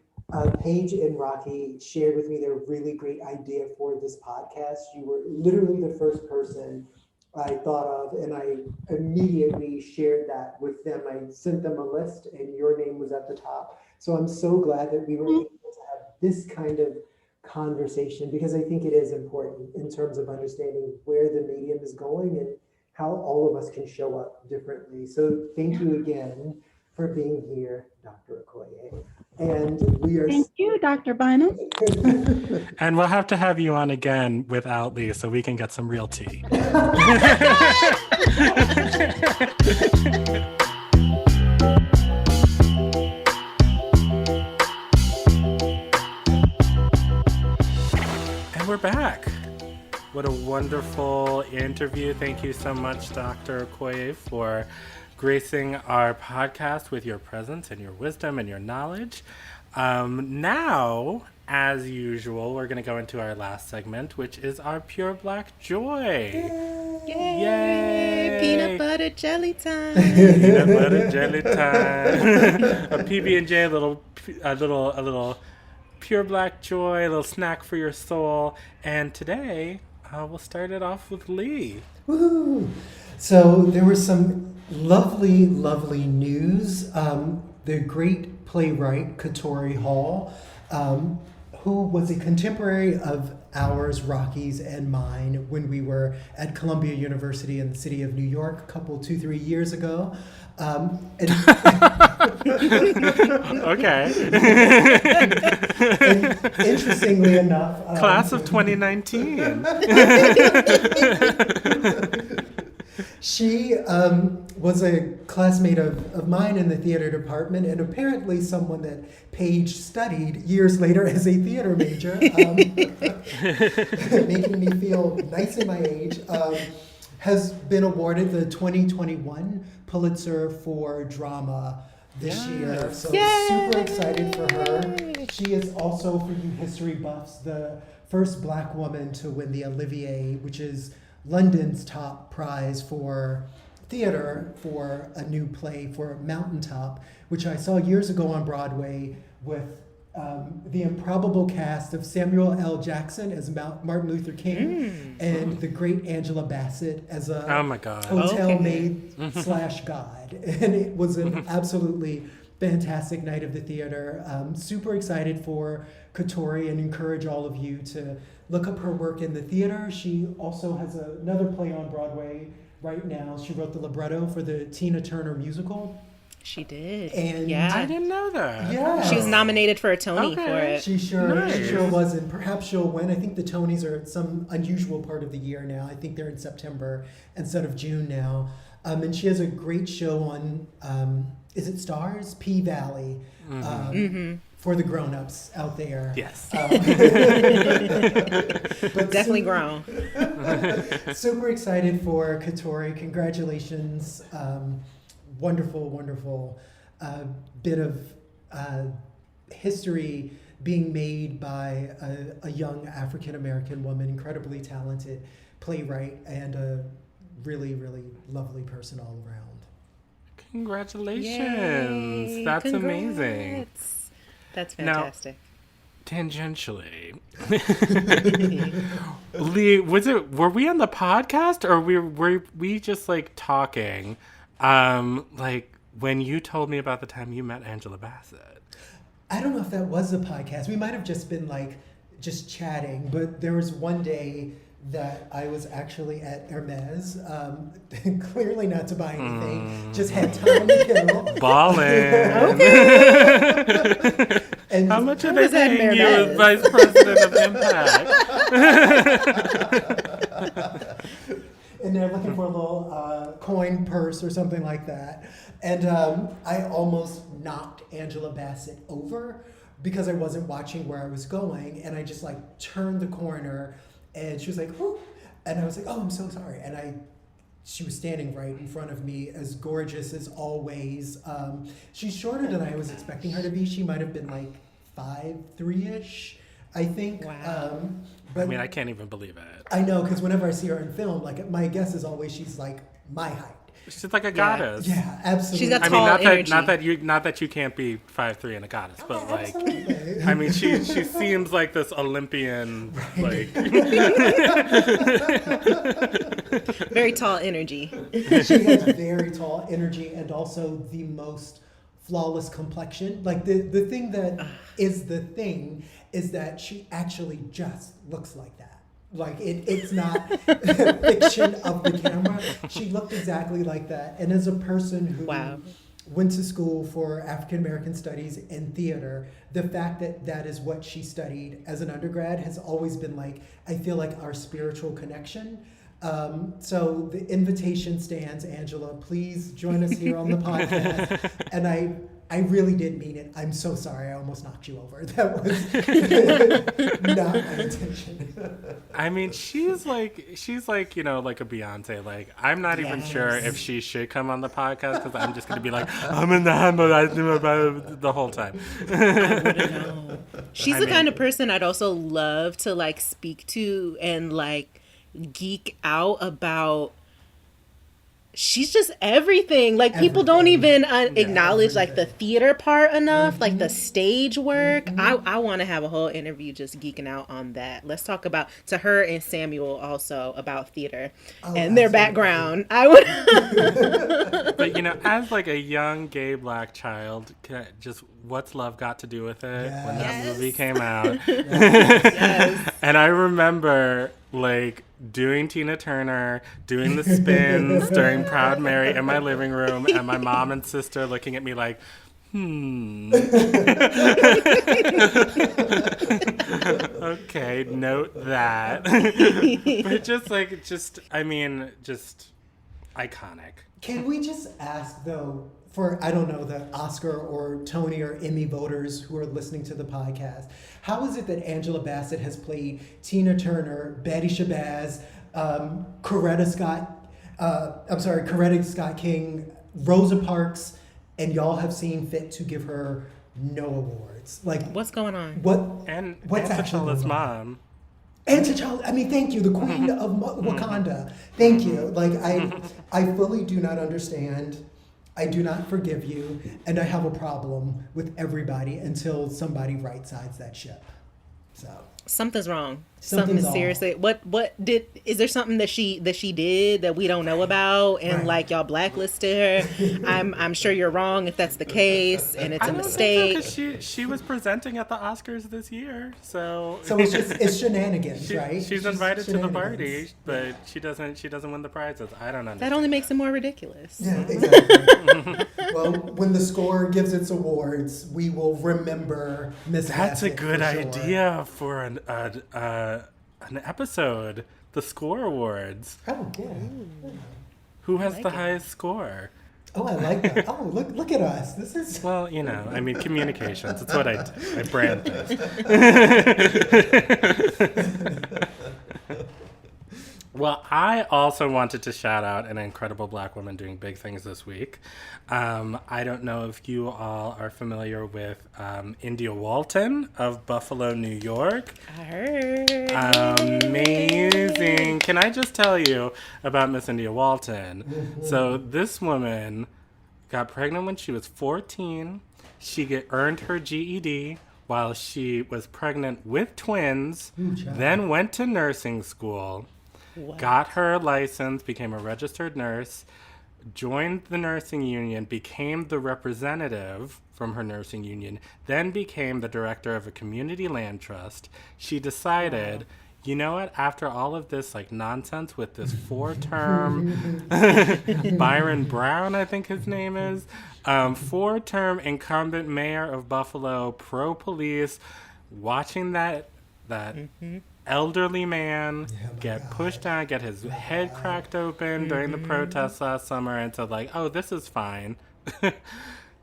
Paige and Rocky shared with me their really great idea for this podcast, you were literally the first person I thought of, and I immediately shared that with them. I sent them a list, and your name was at the top. So I'm so glad that we were able to have this kind of conversation, because I think it is important in terms of understanding where the medium is going and how all of us can show up differently. So thank you again for being here, Dr. Okoye. And we are— Thank you, Dr. Bynum. And we'll have to have you on again without Lee so we can get some real tea. And we're back. What a wonderful interview. Thank you so much, Dr. Okoye, for gracing our podcast with your presence and your wisdom and your knowledge. Now, as usual, we're going to go into our last segment, which is our Pure Black Joy. Yay! Peanut butter jelly time. Peanut butter jelly time. A PB&J, a little Pure Black Joy, a little snack for your soul. And today, we'll start it off with Lee. Woo! So there was some lovely, lovely news. The great playwright Katori Hall, who was a contemporary of ours, Rocky's, and mine when we were at Columbia University in the city of New York a 2-3 years ago. Okay. And interestingly enough, Class of 2019. She was a classmate of mine in the theater department, and apparently someone that Paige studied years later as a theater major, making me feel nice in my age, has been awarded the 2021 Pulitzer for Drama this year. So super excited for her. She is also, for you history buffs, the first Black woman to win the Olivier, which is London's top prize for theater for a new play for Mountaintop, which I saw years ago on Broadway with the improbable cast of Samuel L. Jackson as Martin Luther King and the great Angela Bassett as a hotel maid / god. And it was an absolutely fantastic night of the theater. Super excited for Katori and encourage all of you to look up her work in the theater. She also has another play on Broadway right now. She wrote the libretto for the Tina Turner musical. She did. And I didn't know that. Yeah. She was nominated for a Tony for it. She sure was, and perhaps she'll win. I think the Tonys are at some unusual part of the year now. I think they're in September instead of June now. And she has a great show on, is it Stars? P-Valley. for the grown-ups out there. Yes. But Definitely grown. super excited for Katori. Congratulations. Wonderful, wonderful bit of history being made by a young African-American woman, incredibly talented playwright, and a really, really lovely person all around. Congratulations. Yay, That's congrats. amazing. That's fantastic. Tangentially, Lee, were we on the podcast or were we just like talking? Like when you told me about the time you met Angela Bassett. I don't know if that was a podcast. We might have just been like just chatting, but there was one day that I was actually at Hermes, clearly not to buy anything, just had time to kill. Ballin'. Okay. And How much are How they was that in paying you as Hermes? vice president of Impact? and they're looking for a little coin purse or something like that. And I almost knocked Angela Bassett over because I wasn't watching where I was going. And I just like turned the corner and she was like, whoop. And I was like, oh, I'm so sorry. And she was standing right in front of me, as gorgeous as always. She's shorter than I was expecting her to be. She might have been like 5'3"-ish, I think. Wow. But I mean, I can't even believe it. I know, because whenever I see her in film, like my guess is always she's like my height. She's like a goddess. Yeah, absolutely. She's got I mean, tall energy. not that you can't be 5'3" and a goddess, but like, Absolutely. I mean, she seems like this Olympian, like. Very tall energy. She has very tall energy and also the most flawless complexion. Like the thing that is the thing is that she actually just looks like that. Like it's not fiction of the camera. She looked exactly like that. And as a person who Wow. went to school for African American studies and theater, the fact that that is what she studied as an undergrad has always been like, I feel like our spiritual connection. So the invitation stands, Angela. Please join us here on the podcast. And I really did mean it. I'm so sorry. I almost knocked you over. That was not my intention. I mean, she's like, you know, like a Beyonce. Like, I'm not even sure if she should come on the podcast because I'm just going to be like, I'm in the humble the whole time. No. She's the kind of person I'd also love to like speak to and like geek out about. She's just everything. Like people don't even acknowledge like the theater part enough, like the stage work. I want to have a whole interview just geeking out on that. Let's talk about to her and Samuel also about theater and their background. I would. But you know, as like a young gay black child, just what's love got to do with it when that movie came out? Yes. And I remember like doing Tina Turner, doing the spins during Proud Mary in my living room, and my mom and sister looking at me like, okay, note that. But just iconic. Can we just ask, though, for, I don't know, the Oscar or Tony or Emmy voters who are listening to the podcast, how is it that Angela Bassett has played Tina Turner, Betty Shabazz, Coretta Scott King, Rosa Parks, and y'all have seen fit to give her no awards? Like, What's going on? what's actually T'Challa's going on? mom. And T'Challa, I mean, thank you, the queen of Wakanda. Thank you. Like, I fully do not understand. I do not forgive you, and I have a problem with everybody until somebody right sides that ship. So Something's wrong. Something's Something seriously. Is there something that she did that we don't know about and Right. like y'all blacklisted her? I'm sure you're wrong if that's the case and it's I a don't mistake. think so, 'cause she was presenting at the Oscars this year, so it's shenanigans, right? She's invited to the shenanigans. party, but she doesn't win the prizes. I don't understand. That only makes it more ridiculous. Yeah, exactly. Well, when the score gives its awards, we will remember Miss That's a Bassett good for sure. idea for an episode. The Score Awards. Oh, yeah. Who has like the it. highest score? Oh, I like that. Oh, look at us. This is Well, you know, I mean, communications. It's what I do. I brand things. Well, I also wanted to shout out an incredible Black woman doing big things this week. I don't know if you all are familiar with India Walton of Buffalo, New York. I heard. Amazing. Can I just tell you about Miss India Walton? Mm-hmm. So this woman got pregnant when she was 14. She earned her GED while she was pregnant with twins, then went to nursing school. What? Got her license, became a registered nurse, joined the nursing union, became the representative from her nursing union, then became the director of a community land trust. She decided, you know what, after all of this like nonsense with this 4-term Byron Brown, I think his name is, 4-term incumbent mayor of Buffalo, pro-police, watching that elderly man get pushed down, get his head cracked open during the protests last summer, and said like, oh, this is fine.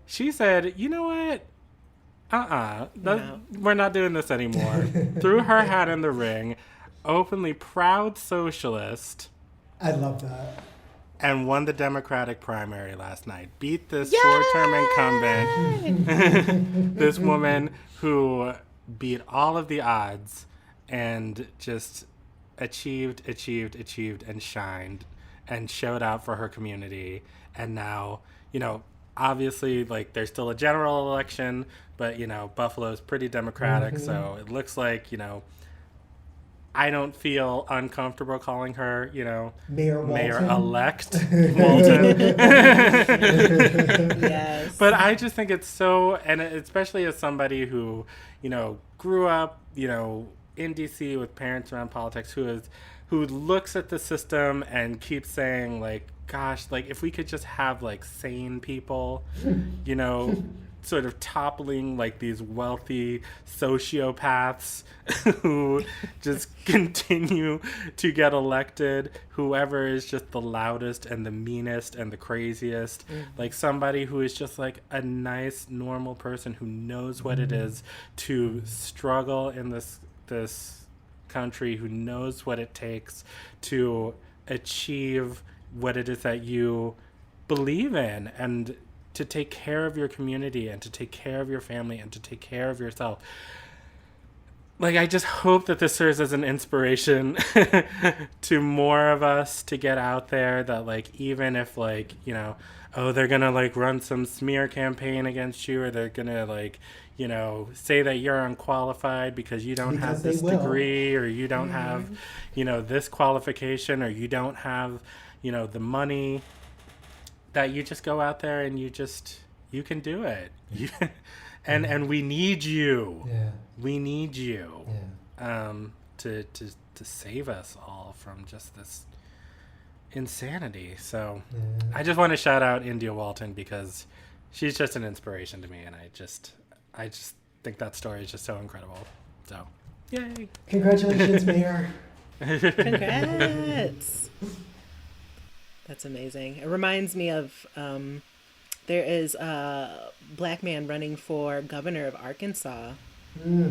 She said, you know what? No. We're not doing this anymore. Threw her hat in the ring, openly proud socialist, I love that. and won the Democratic primary last night. Beat this 4-term incumbent, this woman who beat all of the odds and just achieved, and shined and showed out for her community. And now, you know, obviously, like, there's still a general election, but, you know, Buffalo's pretty Democratic, so it looks like, you know, I don't feel uncomfortable calling her, you know, Mayor-elect Walton. Yes. But I just think it's so, and especially as somebody who, you know, grew up, you know, in DC with parents around politics, who looks at the system and keeps saying like, gosh, like if we could just have like sane people, you know, sort of toppling like these wealthy sociopaths who just continue to get elected, whoever is just the loudest and the meanest and the craziest, like somebody who is just like a nice, normal person who knows what it is to struggle in this country, who knows what it takes to achieve what it is that you believe in, and to take care of your community and to take care of your family and to take care of yourself. Like, I just hope that this serves as an inspiration to more of us to get out there, that like, even if like, you know, oh, they're gonna like run some smear campaign against you, or they're gonna like, you know, say that you're unqualified because you don't have this degree, or you don't have, you know, this qualification, or you don't have, you know, the money, that you just go out there and you can do it. And we need you. Yeah. We need you. Yeah. To save us all from just this insanity. So I just want to shout out India Walton because she's just an inspiration to me, and I just think that story is just so incredible. So, yay. Congratulations, Mayor. Congrats. That's amazing. It reminds me of there is a Black man running for governor of Arkansas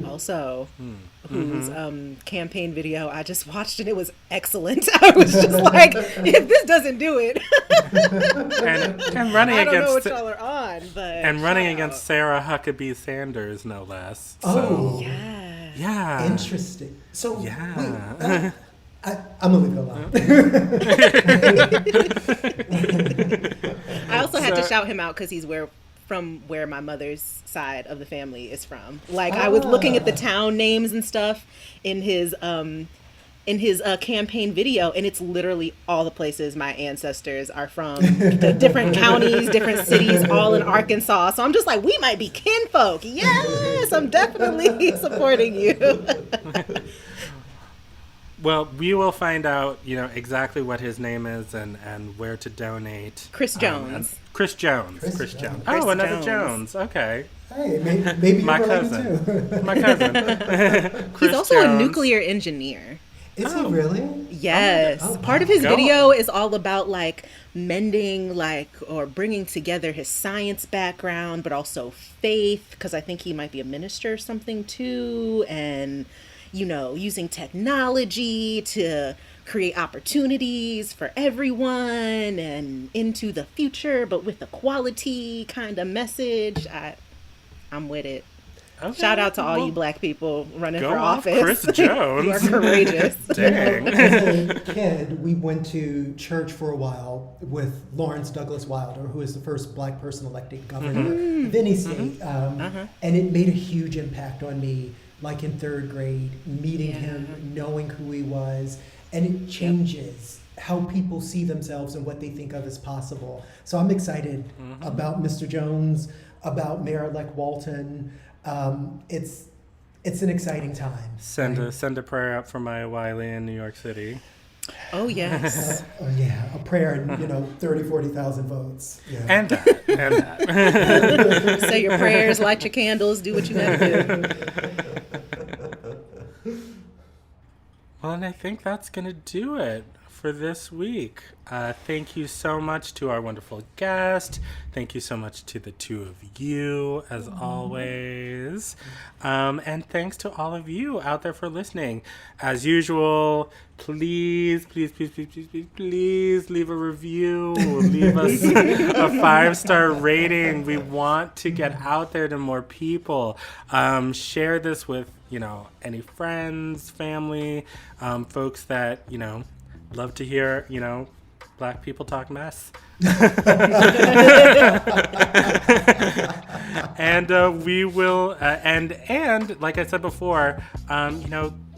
also, whose campaign video I just watched, and it was excellent. I was just like, if this doesn't do it. and running I don't know what against y'all are on, but and running against Sarah Huckabee Sanders, no less. Oh, yeah. Yeah. Interesting. So, Yeah. wait, I'm going to leave it alone. I also had to shout him out because he's from where my mother's side of the family is from. Like, I was looking at the town names and stuff in his campaign video, and it's literally all the places my ancestors are from, the different counties, different cities, all in Arkansas. So I'm just like, we might be kinfolk. Yes, I'm definitely supporting you. Well, we will find out, you know, exactly what his name is and where to donate. Chris Jones. Chris Jones. Chris Jones. Oh, Chris another Jones. Jones. Okay. Hey, maybe My you're related cousin. too. My cousin. He's Chris also Jones. a nuclear engineer. Is he really? Yes. Oh, Part of wow. his Go video on. is all about like mending or bringing together his science background, but also faith, because I think he might be a minister or something too. And, using technology to create opportunities for everyone and into the future, but with a quality kind of message. I'm with it. Okay. Shout out to all Well, you Black people running go for off, office. Chris Jones. You are courageous. Dang. As a kid, we went to church for a while with Lawrence Douglas Wilder, who is the first Black person elected governor of any state. And it made a huge impact on me, like in third grade, meeting him, knowing who he was. And it changes how people see themselves and what they think of as possible. So I'm excited about Mr. Jones, about Mayor-elect Walton. It's an exciting time. Send a prayer up for my Wiley in New York City. Oh, yes. A prayer and 30, 40,000 votes. Yeah. And that. Say your prayers, light your candles, do what you gotta do. Well, and I think that's going to do it for this week. Thank you so much to our wonderful guest. Thank you so much to the two of you, as always. And thanks to all of you out there for listening. As usual, please leave a review. Leave us a 5-star rating. We want to get out there to more people. Share this with, any friends, family, folks that, love to hear, Black people talk mess. And we will, and like I said before,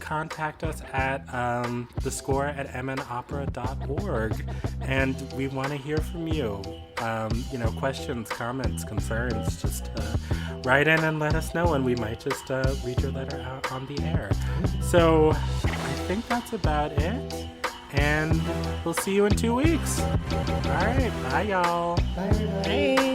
contact us at thescore@mnopera.org. And we want to hear from you. Questions, comments, concerns, just write in and let us know, and we might just read your letter out on the air. So I think that's about it. And we'll see you in 2 weeks. All right. Bye, y'all. Bye, everybody. Hey.